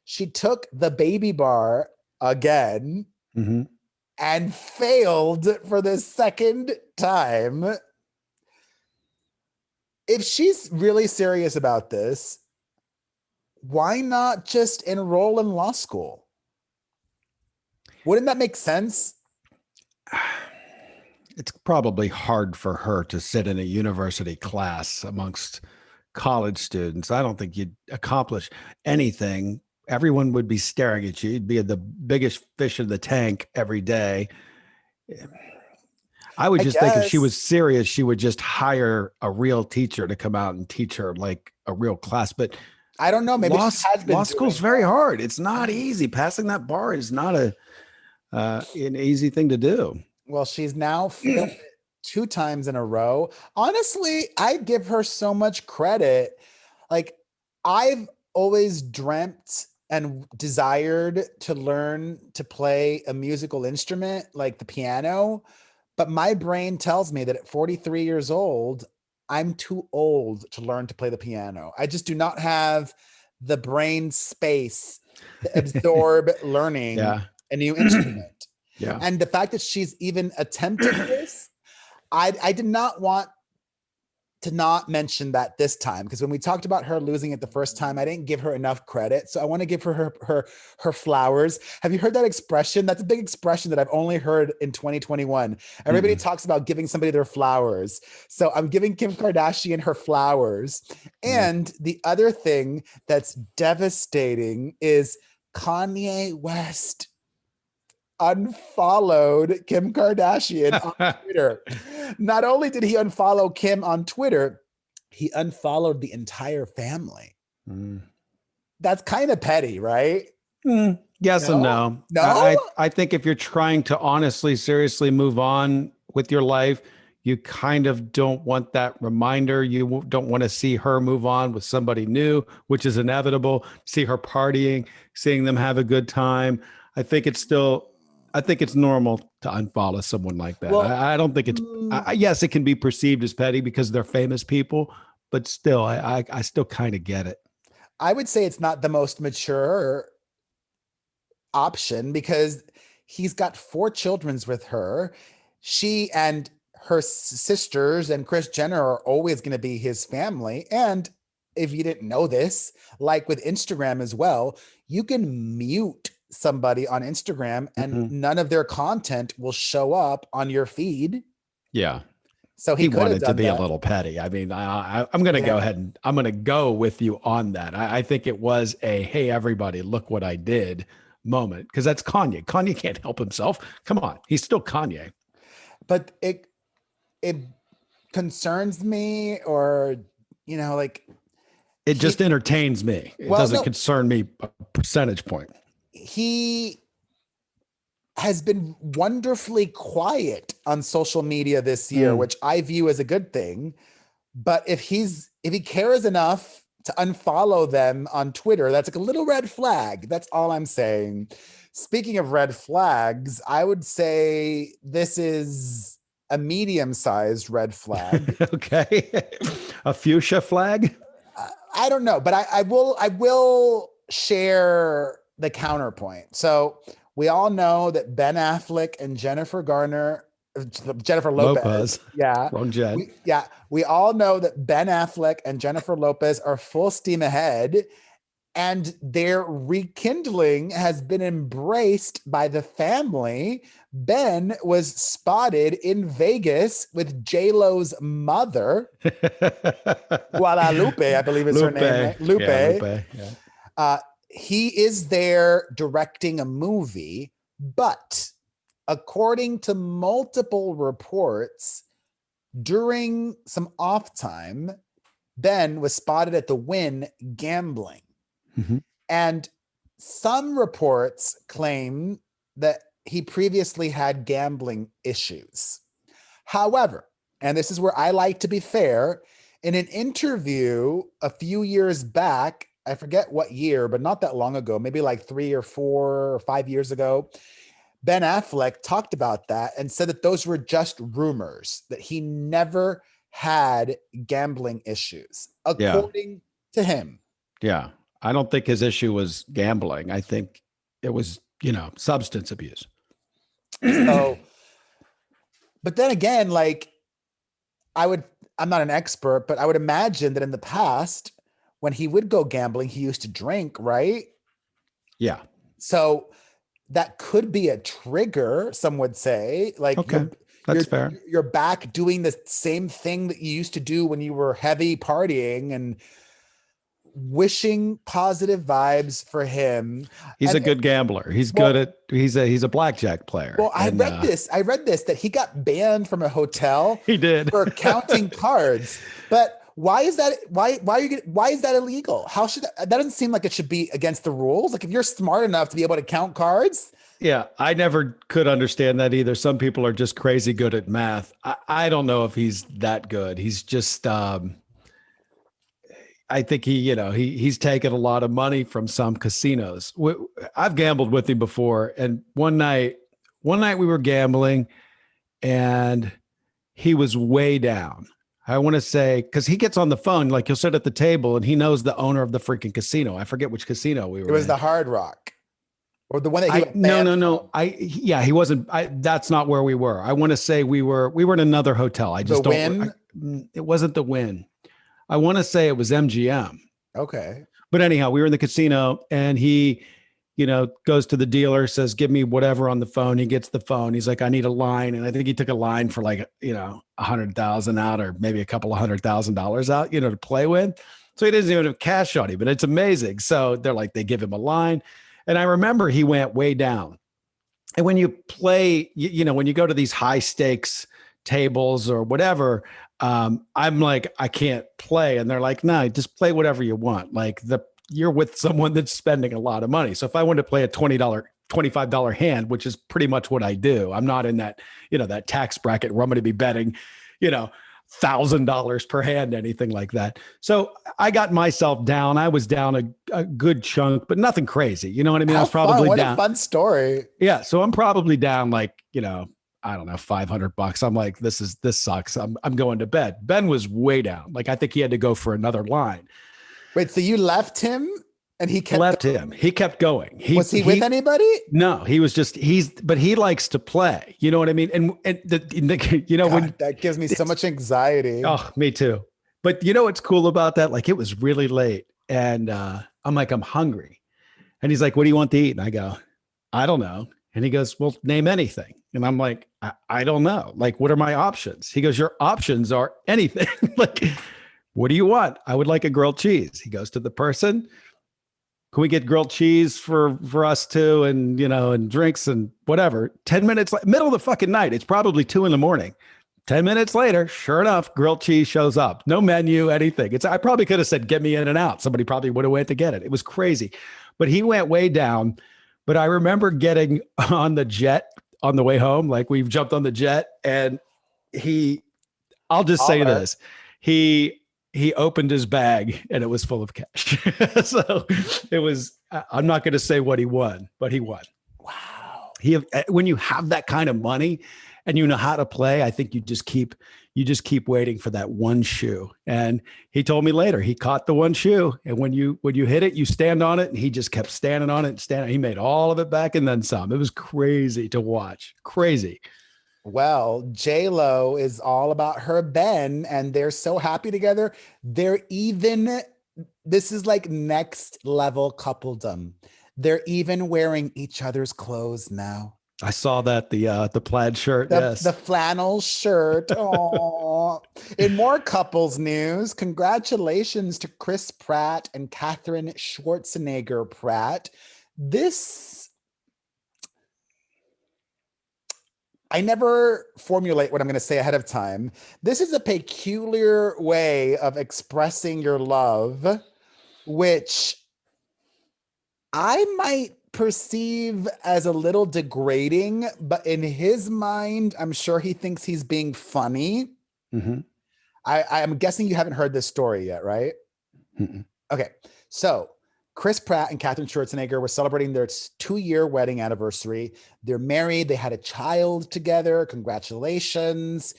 she took the baby bar again and failed for the second time. If she's really serious about this, why not just enroll in law school? Wouldn't that make sense? It's probably hard for her to sit in a university class amongst college students. I don't think you'd accomplish anything. Everyone would be staring at you. You'd be the biggest fish in the tank every day. I would just think if she was serious, she would just hire a real teacher to come out and teach her like a real class. But I don't know. Maybe law school's very hard. It's not easy. Passing that bar is not an easy thing to do. Well, she's now failed it 2 times in a row. Honestly, I give her so much credit. Like, I've always dreamt and desired to learn to play a musical instrument like the piano. But my brain tells me that at 43 years old, I'm too old to learn to play the piano. I just do not have the brain space to absorb learning a new instrument. Yeah. And the fact that she's even attempted this, I did not want to not mention that this time, because when we talked about her losing it the first time, I didn't give her enough credit. So I want to give her flowers. Have you heard that expression? That's a big expression that I've only heard in 2021. Everybody talks about giving somebody their flowers. So I'm giving Kim Kardashian her flowers. And the other thing that's devastating is Kanye West unfollowed Kim Kardashian on Twitter. Not only did he unfollow Kim on Twitter, he unfollowed the entire family. That's kind of petty, right? Yes and no. No? I think if you're trying to honestly, seriously move on with your life, you kind of don't want that reminder. You don't want to see her move on with somebody new, which is inevitable. See her partying, seeing them have a good time. I think it's normal to unfollow someone like that. Well, I don't think it's, yes, it can be perceived as petty because they're famous people, but still, I still kind of get it. I would say it's not the most mature option because he's got 4 children with her. She and her sisters and Kris Jenner are always going to be his family. And if you didn't know this, like with Instagram as well, you can mute somebody on Instagram and none of their content will show up on your feed. Yeah. So He he could have wanted to done be a that. little petty. I mean, I'm going to go ahead and I'm going to go with you on that. I think it was a, hey, everybody, look what I did moment. Because that's Kanye. Kanye can't help himself. Come on. He's still Kanye. But it concerns me, or, you know, like, it just entertains me. It doesn't concern me a percentage point. He has been wonderfully quiet on social media this year, which I view as a good thing. But if he cares enough to unfollow them on Twitter, that's like a little red flag. That's all I'm saying. Speaking of red flags, I would say this is a medium-sized red flag. Okay. A fuchsia flag? I don't know, but I will share the counterpoint. So we all know that Ben Affleck and Jennifer Lopez. Yeah. Wrong Jen. We all know that Ben Affleck and Jennifer Lopez are full steam ahead, and their rekindling has been embraced by the family. Ben was spotted in Vegas with J.Lo's mother, Guadalupe, I believe is her name. Right? Lupe. Yeah, Lupe. Yeah. He is there directing a movie, but according to multiple reports, during some off time, Ben was spotted at the Wynn gambling. Mm-hmm. And some reports claim that he previously had gambling issues. However, and this is where I like to be fair, in an interview a few years back, I forget what year, but not that long ago, maybe like 3 or 4 or 5 years ago, Ben Affleck talked about that and said that those were just rumors, that he never had gambling issues, according to him. Yeah. I don't think his issue was gambling. I think it was, substance abuse. So, but then again, like, I'm not an expert, but I would imagine that in the past, when he would go gambling, he used to drink, right? Yeah. So that could be a trigger, some would say. Like, okay, that's fair. You're back doing the same thing that you used to do when you were heavy partying, and wishing positive vibes for him. He's a good gambler. He's a blackjack player. Well, I read this that he got banned from a hotel. He did for counting cards. But why is that? Why is that illegal? That doesn't seem like it should be against the rules. Like, if you're smart enough to be able to count cards. Yeah, I never could understand that either. Some people are just crazy good at math. I don't know if he's that good. He's just I think he's taken a lot of money from some casinos. I've gambled with him before, and one night we were gambling, and he was way down. I want to say, because he gets on the phone, like, he'll sit at the table and he knows the owner of the freaking casino. I forget which casino we were in. It was the Hard Rock, or the one that he no. He wasn't. That's not where we were. I want to say we were in another hotel. I just it wasn't the Wynn. I want to say it was MGM. Okay. But anyhow, we were in the casino, and he, goes to the dealer, says, give me whatever on the phone. He gets the phone. He's like, I need a line. And I think he took a line for like, $100,000 out, or maybe a couple of $100,000 out, to play with. So he doesn't even have cash on him, but it's amazing. So they're like, they give him a line. And I remember he went way down. And when you play, when you go to these high stakes tables or whatever, I'm like, I can't play. And they're like, no, just play whatever you want. Like, you're with someone that's spending a lot of money. So if I wanted to play a $20, $25 hand, which is pretty much what I do, I'm not in that, that tax bracket where I'm going to be betting, $1,000 per hand, anything like that. So I got myself down. I was down a good chunk, but nothing crazy. You know what I mean? I was probably down. What a fun story. Yeah. So I'm probably down like, I don't know, $500. I'm like, this sucks. I'm going to bed. Ben was way down. Like, I think he had to go for another line. Wait, so you left him and he kept him. He kept going. Was he with anybody? No, he was just, but he likes to play. You know what I mean? And God, that gives me so much anxiety. Oh, me too. But what's cool about that? Like, it was really late, and I'm like, I'm hungry. And he's like, what do you want to eat? And I go, I don't know. And he goes, well, name anything. And I'm like, I don't know. Like, what are my options? He goes, your options are anything. Like, what do you want? I would like a grilled cheese. He goes to the person. Can we get grilled cheese for us too? And, and drinks and whatever. 10 minutes, middle of the fucking night. It's probably 2 a.m. 10 minutes later, sure enough, grilled cheese shows up. No menu, anything. I probably could have said, get me in and out. Somebody probably would have went to get it. It was crazy. But he went way down. But I remember getting on the jet on the way home. Like, we've jumped on the jet, and I'll just say this. He opened his bag and it was full of cash. So it was, I'm not going to say what he won, but he won. Wow. When you have that kind of money and you know how to play, I think you just keep waiting for that one shoe. And he told me later, he caught the one shoe. And when you hit it, you stand on it. And he just kept standing on it and standing. He made all of it back and then some. It was crazy to watch. Crazy. Well, J.Lo is all about her Ben, and they're so happy together. This is like next level coupledom. They're even wearing each other's clothes now. I saw that, the plaid shirt. Yes. The flannel shirt. Oh. In more couples news, congratulations to Chris Pratt and Catherine Schwarzenegger Pratt. I never formulate what I'm going to say ahead of time. This is a peculiar way of expressing your love, which I might perceive as a little degrading, but in his mind, I'm sure he thinks he's being funny. Mm-hmm. I'm guessing you haven't heard this story yet, right? Mm-mm. Okay. So Chris Pratt and Catherine Schwarzenegger were celebrating their 2-year wedding anniversary. They're married. They had a child together. Congratulations.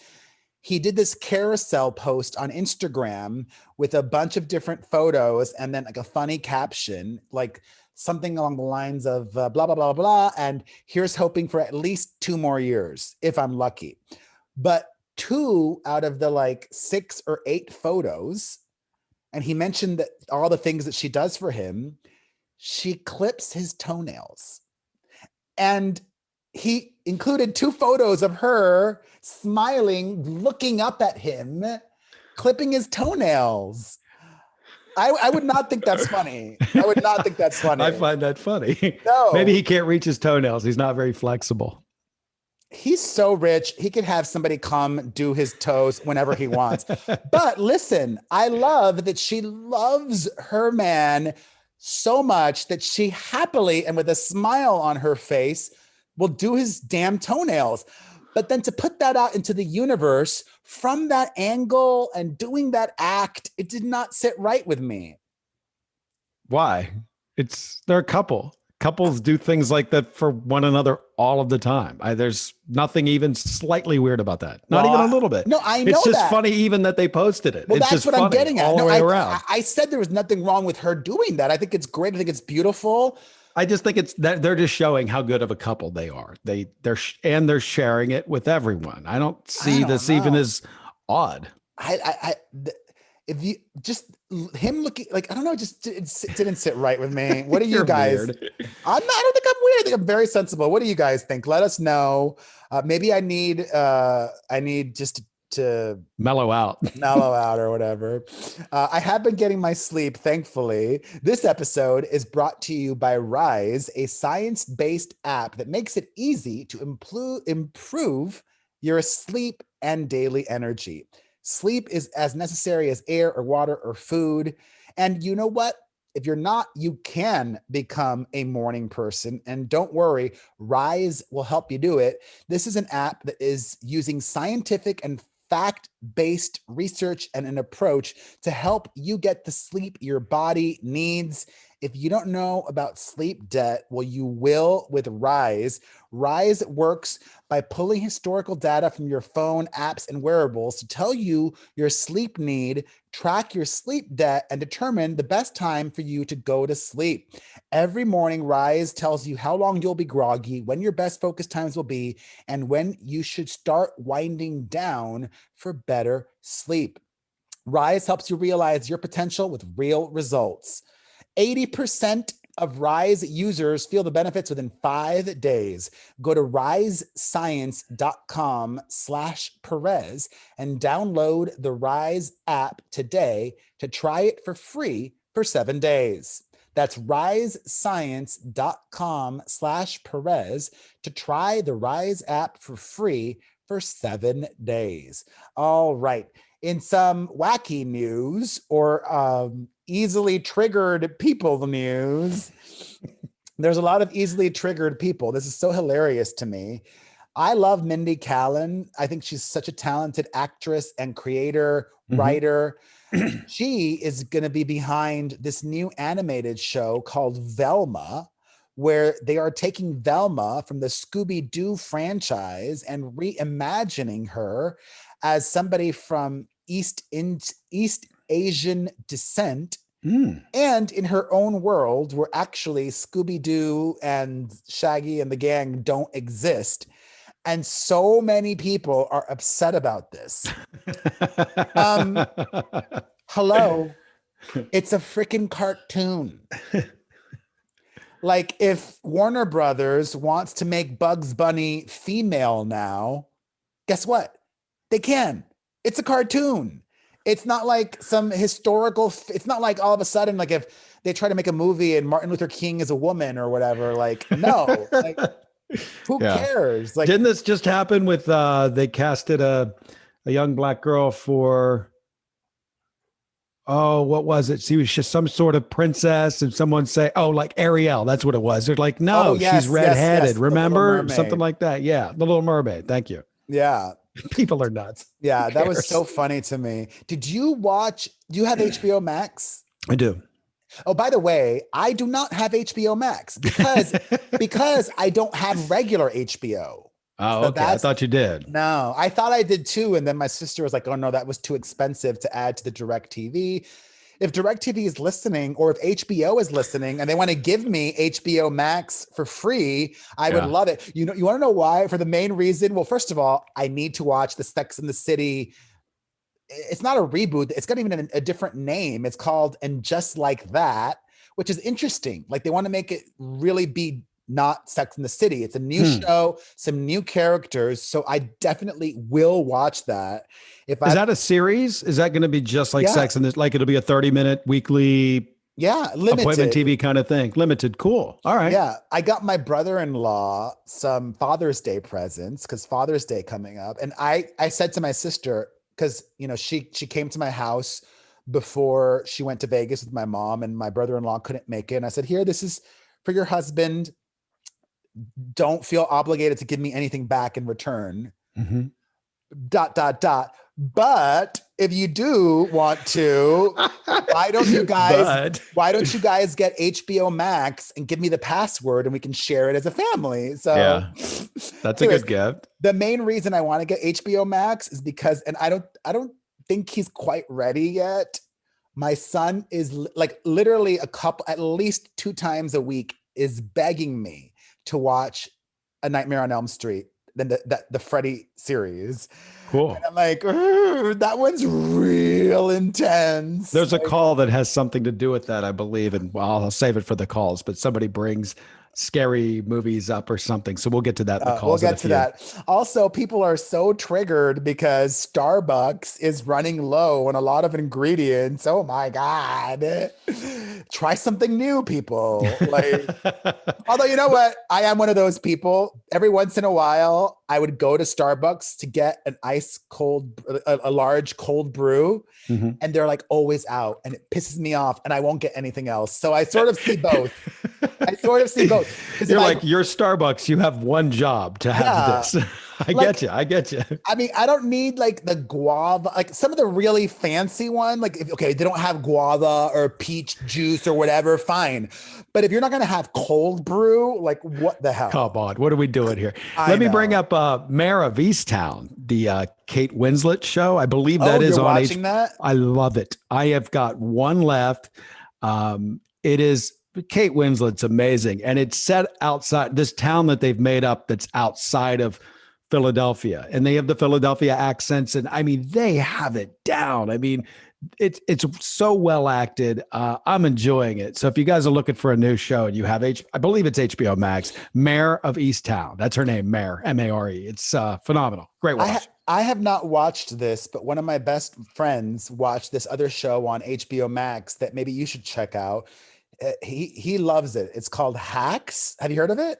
He did this carousel post on Instagram with a bunch of different photos and then like a funny caption, like something along the lines of blah, blah, blah, blah. And here's hoping for at least 2 more years, if I'm lucky. But 2 out of the like 6 or 8 photos, and he mentioned that all the things that she does for him, she clips his toenails. And he included 2 photos of her smiling, looking up at him, clipping his toenails. I would not think that's funny. I would not think that's funny. I find that funny. No. Maybe he can't reach his toenails. He's not very flexible. He's so rich, he could have somebody come do his toes whenever he wants. But listen, I love that she loves her man so much that she happily and with a smile on her face will do his damn toenails. But then to put that out into the universe from that angle and doing that act, it did not sit right with me. Why? They're a couple. Couples do things like that for one another all of the time. There's nothing even slightly weird about that. Not even a little bit. No, I know it's just that. funny even that they posted it. Well, it's that's just what I'm getting at. all the way around. I said there was nothing wrong with her doing that. I think it's great. I think it's beautiful. I just think it's that they're just showing how good of a couple they are. They're sharing it with everyone. I don't see this even as odd. If you just him looking like, I don't know, just it didn't sit right with me. What do you guys? Weird. I don't think I'm weird. I think I'm very sensible. What do you guys think? Let us know. Maybe I need just to mellow out or whatever. I have been getting my sleep, thankfully. This episode is brought to you by Rise, a science-based app that makes it easy to improve your sleep and daily energy. Sleep is as necessary as air or water or food. And you know what? If you're not, you can become a morning person. And don't worry, Rise will help you do it. This is an app that is using scientific and fact-based research and an approach to help you get the sleep your body needs. If you don't know about sleep debt, well, you will with Rise. Rise works by pulling historical data from your phone, apps, and wearables to tell you your sleep need, track your sleep debt, and determine the best time for you to go to sleep. Every morning, Rise tells you how long you'll be groggy, when your best focus times will be, and when you should start winding down for better sleep. Rise helps you realize your potential with real results. 80% of Rise users feel the benefits within 5 days. Go to risescience.com/Perez and download the Rise app today to try it for free for 7 days. That's risescience.com/Perez to try the Rise app for free for 7 days. All right. In some wacky news or easily triggered people news, there's a lot of easily triggered people. This is so hilarious to me. I love Mindy Kaling. I think she's such a talented actress and creator, writer. She is going to be behind this new animated show called Velma, where they are taking Velma from the Scooby-Doo franchise and reimagining her as somebody from East Asian descent. And in her own world, where actually Scooby-Doo and Shaggy and the gang don't exist. And so many people are upset about this. Hello, it's a freaking cartoon. Like, if Warner Brothers wants to make Bugs Bunny female now, guess what? They can. It's a cartoon. It's not like some historical, it's not like all of a sudden, like if they try to make a movie and Martin Luther King is a woman or whatever, like, no, like, who cares? Like, didn't this just happen with, they casted a young black girl for, what was it? She was just some sort of princess, and someone say, like Ariel. That's what it was. They're like, no, she's redheaded. Yes. Remember? Something like that. Yeah. The Little Mermaid. Thank you. Yeah. People are nuts. Yeah. That was so funny to me. Do you have HBO Max? I do. Oh, by the way, I do not have HBO Max because I don't have regular HBO. Oh, so okay. I thought you did. No, I thought I did too. And then my sister was like, oh no, that was too expensive to add to the DirecTV. If DirecTV is listening, or if HBO is listening and they want to give me HBO Max for free, I would love it. You want to know why? For the main reason. Well, first of all, I need to watch the Sex and the City. It's not a reboot. It's got even a different name. It's called And Just Like That, which is interesting. Like, they want to make it really be not Sex and the City. It's a new show, some new characters. So I definitely will watch that. Is that a series? Is that going to be just like Sex and this? Like, it'll be a 30-minute weekly limited appointment TV kind of thing. Limited. Cool. All right. Yeah. I got my brother-in-law some Father's Day presents because Father's Day coming up. And I said to my sister, because she came to my house before she went to Vegas with my mom, and my brother-in-law couldn't make it. And I said, here, this is for your husband. Don't feel obligated to give me anything back in return. But if you do want to, why don't you guys get HBO Max and give me the password and we can share it as a family? So that's a good gift. The main reason I want to get HBO Max is because, and I don't think he's quite ready yet. My son is like literally at least 2 times a week is begging me to watch A Nightmare on Elm Street, then the Freddy series. Cool. And I'm like, that one's real intense. There's a call that has something to do with that, I believe, and I'll save it for the calls. But somebody brings scary movies up or something, so we'll get to that in the calls. We'll get to that. Also, people are so triggered because Starbucks is running low on a lot of ingredients. Oh my God. Try something new, people. Like, although, you know what? I am one of those people. Every once in a while, I would go to Starbucks to get an a large cold brew, and they're like always out, and it pisses me off, and I won't get anything else. So I sort of see both. You're like, you're Starbucks. You have one job to have this. I get you. I mean, I don't need like the guava, like some of the really fancy one. Like, they don't have guava or peach juice or whatever, fine. But if you're not going to have cold brew, like, what the hell? Come on. What are we doing here? Let me bring up Mare of Easttown, the Kate Winslet show. I believe that is on watching that? I love it. I have got one left. It is Kate Winslet's amazing. And it's set outside this town that they've made up that's outside of Philadelphia, and they have the Philadelphia accents, and I mean, they have it down. I mean, it's so well acted. I'm enjoying it. So if you guys are looking for a new show and you have I believe it's HBO Max, Mare of Easttown. That's her name, Mare, Mare. It's phenomenal. Great watch. I have not watched this, but one of my best friends watched this other show on HBO Max that maybe you should check out. He loves it. It's called Hacks. Have you heard of it?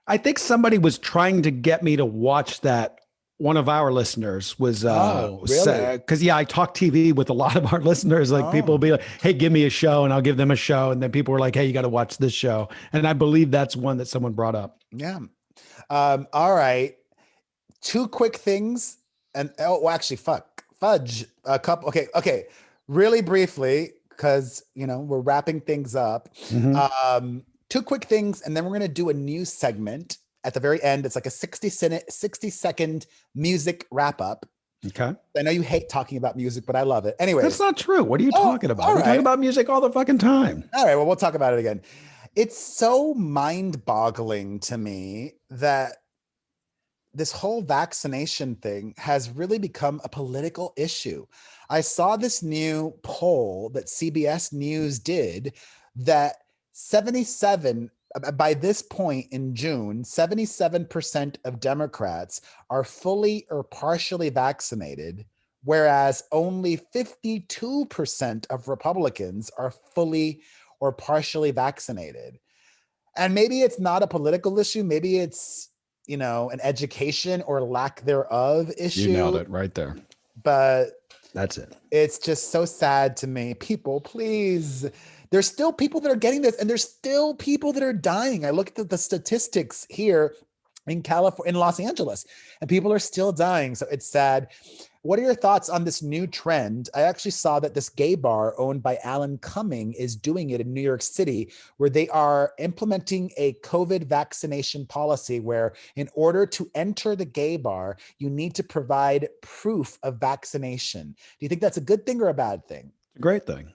I think somebody was trying to get me to watch that. One of our listeners was, really? Because I talk TV with a lot of our listeners. Like people will be like, "Hey, give me a show," and I'll give them a show, and then people were like, "Hey, you got to watch this show." And I believe that's one that someone brought up. Yeah. All right. Two quick things, and actually, fudge a couple. Okay. Really briefly, because we're wrapping things up. Mm-hmm. Two quick things, and then we're gonna do a new segment at the very end. It's like a 60-second music wrap up. Okay. I know you hate talking about music, but I love it. Anyway, that's not true. What are you talking about? We talk about music all the fucking time. All right. Well, we'll talk about it again. It's so mind-boggling to me that this whole vaccination thing has really become a political issue. I saw this new poll that CBS News did that by this point in June, 77% of Democrats are fully or partially vaccinated, whereas only 52% of Republicans are fully or partially vaccinated. And maybe it's not a political issue. Maybe it's, an education or lack thereof issue. You nailed it right there. But that's it. It's just so sad to me. People, please. There's still people that are getting this, and there's still people that are dying. I looked at the statistics here in California, in Los Angeles, and people are still dying. So it's sad. What are your thoughts on this new trend? I actually saw that this gay bar owned by Alan Cumming is doing it in New York City, where they are implementing a COVID vaccination policy where in order to enter the gay bar, you need to provide proof of vaccination. Do you think that's a good thing or a bad thing? Great thing.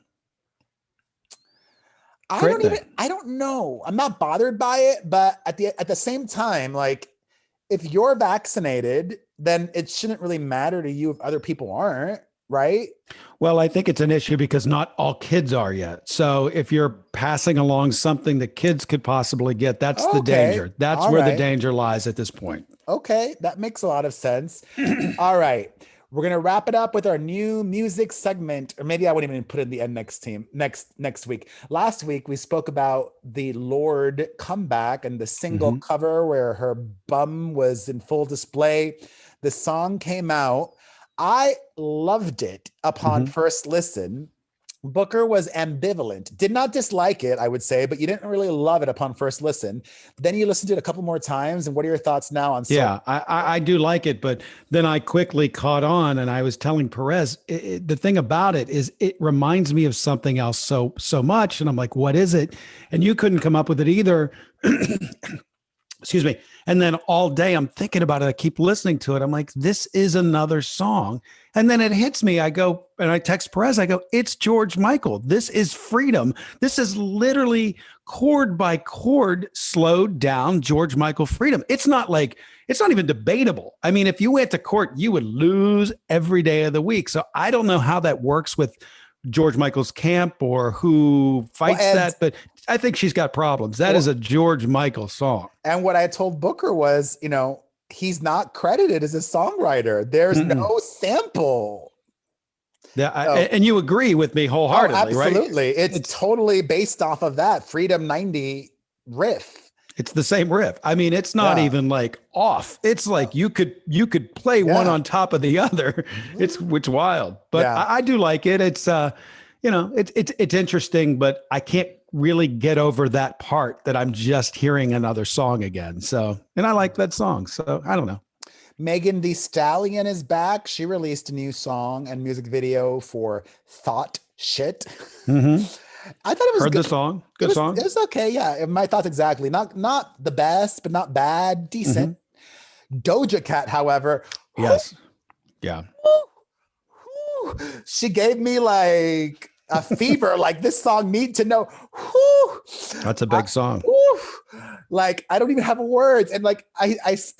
I don't know. I'm not bothered by it, but at the same time, like, if you're vaccinated, then it shouldn't really matter to you if other people aren't, right? Well, I think it's an issue because not all kids are yet. So if you're passing along something that kids could possibly get, that's the danger. That's where the danger lies at this point. Okay, that makes a lot of sense. All right. We're going to wrap it up with our new music segment, or maybe I wouldn't even put it in the end next week. Last week, we spoke about the Lorde comeback and the single cover where her bum was in full display. The song came out. I loved it upon first listen. Booker was ambivalent, did not dislike it, I would say, but you didn't really love it upon first listen. Then you listened to it a couple more times. And what are your thoughts now on Yeah, I do like it, but then I quickly caught on and I was telling Perez, the thing about it is it reminds me of something else so much. And I'm like, what is it? And you couldn't come up with it either. Excuse me. And then all day I'm thinking about it. I keep listening to it. I'm like, this is another song. And then it hits me. I go, and I text Perez, I go, it's George Michael. This is Freedom. This is literally chord by chord slowed down George Michael Freedom. It's not even debatable. I mean, if you went to court, you would lose every day of the week. So I don't know how that works with George Michael's camp or who fights that, but I think she's got problems. That is a George Michael song. And what I told Booker was, he's not credited as a songwriter. There's no sample. Yeah, and you agree with me wholeheartedly, right? Absolutely. It's totally based off of that Freedom 90 riff. It's the same riff. I mean, it's not even like off. It's like you could play one on top of the other. It's wild, but I do like it. It's it's interesting, but I can't really get over that part that I'm just hearing another song again. So, and I like that song. So I don't know. Megan Thee Stallion is back. She released a new song and music video for Thought Shit. I thought it was Heard good. The song. Good song. It was okay. Yeah. My thoughts exactly. Not the best, but not bad. Decent. Doja Cat, however. Yes. Yeah. She gave me like a fever, like this song Need to Know. That's a big song. like, I don't even have words. And like,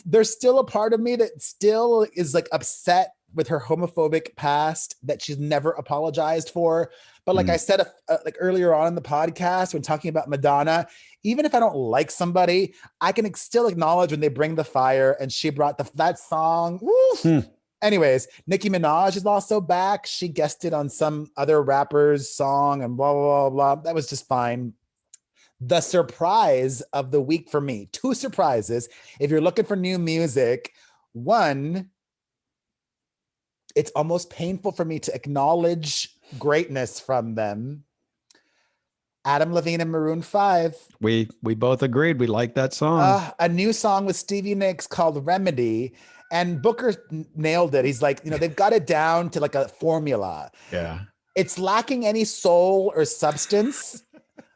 there's still a part of me that still is like upset with her homophobic past that she's never apologized for. But like I said, like earlier on in the podcast, when talking about Madonna, even if I don't like somebody, I can still acknowledge when they bring the fire, and she brought that song. Anyways, Nicki Minaj is also back. She guested on some other rapper's song and blah, blah, blah, blah. That was just fine. The surprise of the week for me, 2 surprises. If you're looking for new music, one, it's almost painful for me to acknowledge greatness from them. Adam Levine and Maroon 5. We both agreed. We like that song. A new song with Stevie Nicks called Remedy. And Booker nailed it. He's like, they've got it down to like a formula. Yeah. It's lacking any soul or substance,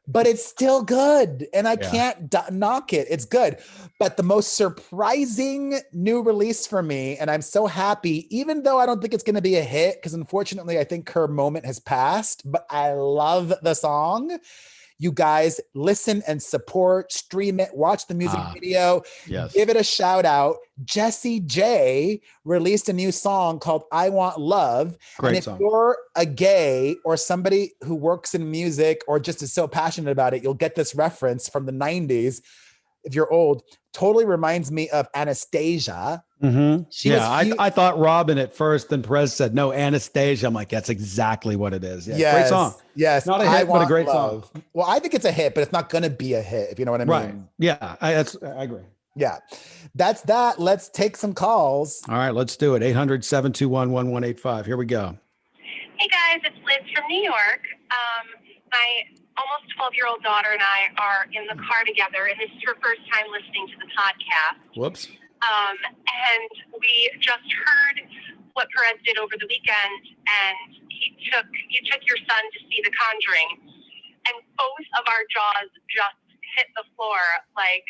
but it's still good. And I can't knock it. It's good. But the most surprising new release for me, and I'm so happy, even though I don't think it's going to be a hit, because unfortunately I think her moment has passed, but I love the song. You guys listen and support, stream it, watch the music video, give it a shout out. Jessie J released a new song called I Want Love. Great song. If you're a gay or somebody who works in music or just is so passionate about it, you'll get this reference from the 90s. If you're old, totally reminds me of Anastasia. I thought Robin at first, then Perez said, no, Anastasia. I'm like, that's exactly what it is. Yeah, great song. Yes. Not a hit, but a great song. Well, I think it's a hit, but it's not going to be a hit, if you know what I mean. Right. Yeah, I agree. Yeah. That's that. Let's take some calls. All right, let's do it. 800-721-1185. Here we go. Hey, guys. It's Liz from New York. My almost 12-year-old daughter and I are in the car together, and this is her first time listening to the podcast. Whoops. And we just heard what Perez did over the weekend, and you took your son to see The Conjuring, and both of our jaws just hit the floor. Like,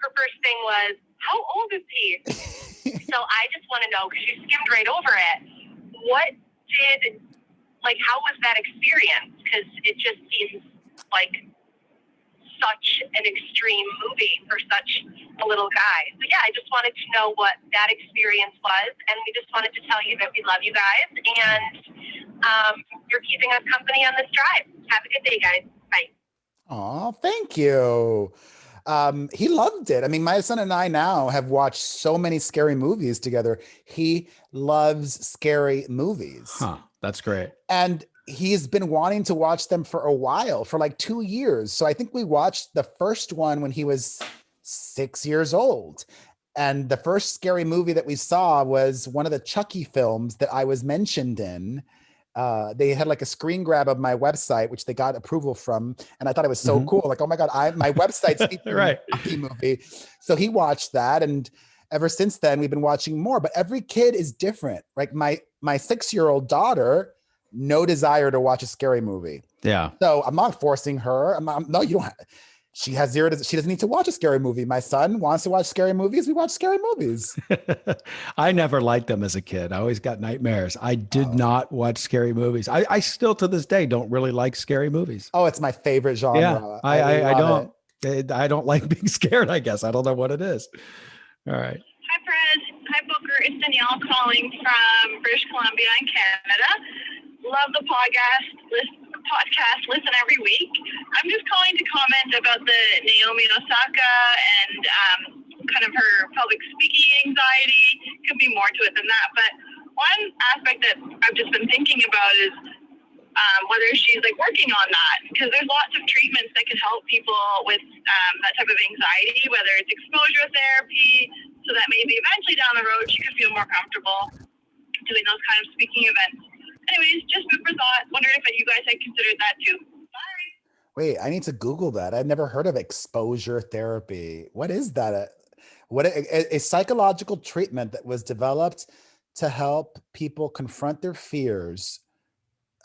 her first thing was, how old is he? So I just want to know, because you skimmed right over it, how was that experience? Because it just seems like such an extreme movie for such a little guy. So yeah, I just wanted to know what that experience was, and we just wanted to tell you that we love you guys, and you're keeping us company on this drive. Have a good day, guys. Bye. Oh, thank you. He loved it. I mean, my son and I now have watched so many scary movies together. He loves scary movies. That's great. And he's been wanting to watch them for a while, for like 2 years. So I think we watched the first one when he was 6 years old. And the first scary movie that we saw was one of the Chucky films that I was mentioned in. They had like a screen grab of my website, which they got approval from. And I thought it was so cool. Like, oh my God, my website's right. Chucky movie. So he watched that. And ever since then, we've been watching more. But every kid is different. Like my 6-year-old daughter, no desire to watch a scary movie. Yeah. So I'm not forcing her. No, you don't. She has zero. She doesn't need to watch a scary movie. My son wants to watch scary movies. We watch scary movies. I never liked them as a kid. I always got nightmares. I did not watch scary movies. I still to this day don't really like scary movies. Oh, it's my favorite genre. Yeah, I don't like being scared, I guess. I don't know what it is. All right. Hi, Perez. Hi, Booker. It's Danielle calling from British Columbia in Canada. Love the podcast. Listen every week. I'm just calling to comment about the Naomi Osaka and kind of her public speaking anxiety. Could be more to it than that, but one aspect that I've just been thinking about is whether she's like working on that, because there's lots of treatments that can help people with that type of anxiety, whether it's exposure therapy, so that maybe eventually down the road she could feel more comfortable doing those kind of speaking events. Anyways, just food for thought. Wondering if you guys had considered that too. Bye. Wait, I need to Google that. I've never heard of exposure therapy. What is that? What a psychological treatment that was developed to help people confront their fears.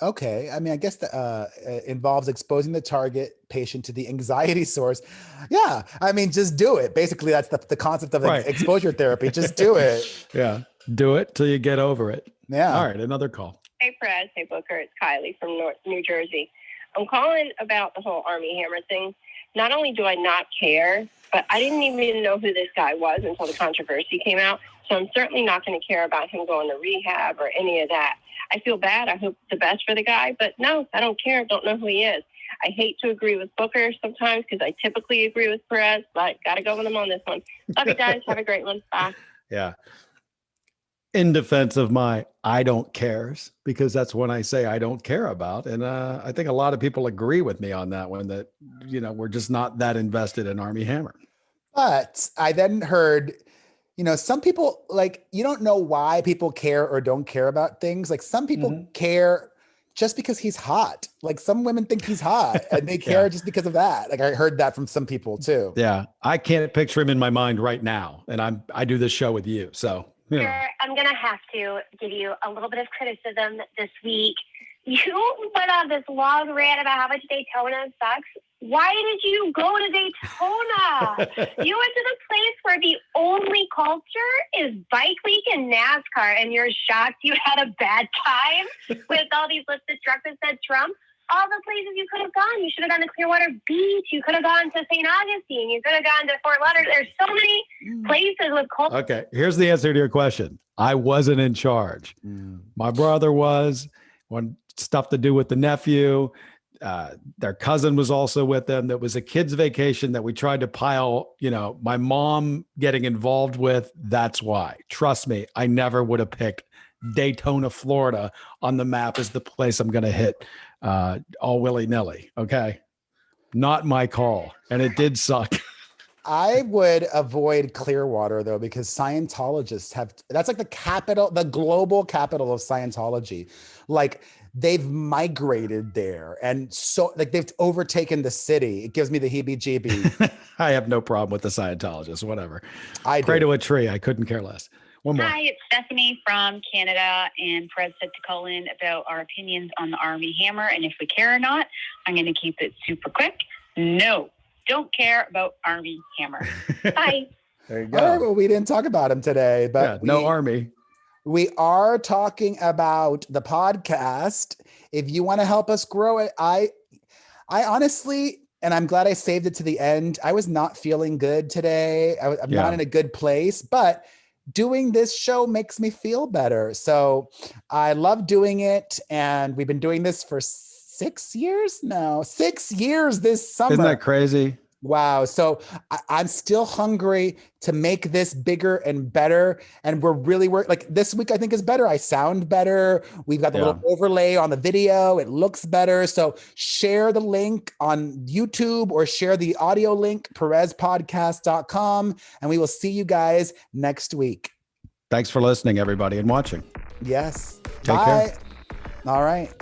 Okay, I mean, I guess that involves exposing the target patient to the anxiety source. Yeah, I mean, just do it. Basically, that's the concept of exposure therapy. Just do it. Yeah, do it till you get over it. Yeah. All right, another call. Hey, Perez. Hey, Booker. It's Kylie from New Jersey. I'm calling about the whole Army Hammer thing. not only do I not care, but I didn't even know who this guy was until the controversy came out. So I'm certainly not going to care about him going to rehab or any of that. I feel bad. I hope the best for the guy, but no, I don't care. Don't know who he is. I hate to agree with Booker sometimes because I typically agree with Perez, but got to go with him on this one. Love you guys. Have a great one. Bye. Yeah. In defense of my I don't cares, because that's when I say I don't care about. And I think a lot of people agree with me on that one, that, you know, we're just not that invested in Armie Hammer. But I then heard, you know, some people, like, you don't know why people care or don't care about things. Like some people care just because he's hot. Like some women think he's hot and they care just because of that. Like I heard that from some people too. Yeah. I can't picture him in my mind right now. And I do this show with you. So, you know. I'm going to have to give you a little bit of criticism this week. You went on this long rant about how much Daytona sucks. Why did you go to Daytona? You went to the place where the only culture is bike week and NASCAR, and you're shocked you had a bad time with all these listed trucks that said Trump. All the places you could have gone. You should have gone to Clearwater Beach. You could have gone to St. Augustine. You could have gone to Fort Lauderdale. There's so many places with culture. Okay, here's the answer to your question. I wasn't in charge. My brother was. One stuff to do with the nephew. Their cousin was also with them. That was a kid's vacation that we tried to pile, you know, my mom getting involved with. That's why. Trust me, I never would have picked Daytona, Florida on the map as the place I'm going to hit all willy-nilly. Okay. Not my call. And it did suck. I would avoid Clearwater though, because Scientologists that's like the capital, the global capital of Scientology. Like they've migrated there. And so like they've overtaken the city. It gives me the heebie-jeebies. I have no problem with the Scientologists, whatever. I pray to a tree. I couldn't care less. One more. Hi, it's Stephanie from Canada, and Perez said to call in about our opinions on the Armie Hammer and if we care or not. I'm going to keep it super quick. No, don't care about Armie Hammer. Bye. There you go. All right, well, we didn't talk about him today, but no Armie. We are talking about the podcast. If you want to help us grow it, I honestly, and I'm glad I saved it to the end, I was not feeling good today. I'm not in a good place, but doing this show makes me feel better. So I love doing it. And we've been doing this for 6 years now. 6 years this summer. Isn't that crazy? Wow. So I'm still hungry to make this bigger and better. And we're really like this week, I think is better. I sound better. We've got the little overlay on the video. It looks better. So share the link on YouTube or share the audio link, perezpodcast.com. And we will see you guys next week. Thanks for listening, everybody, and watching. Yes. Take Bye. care. All right.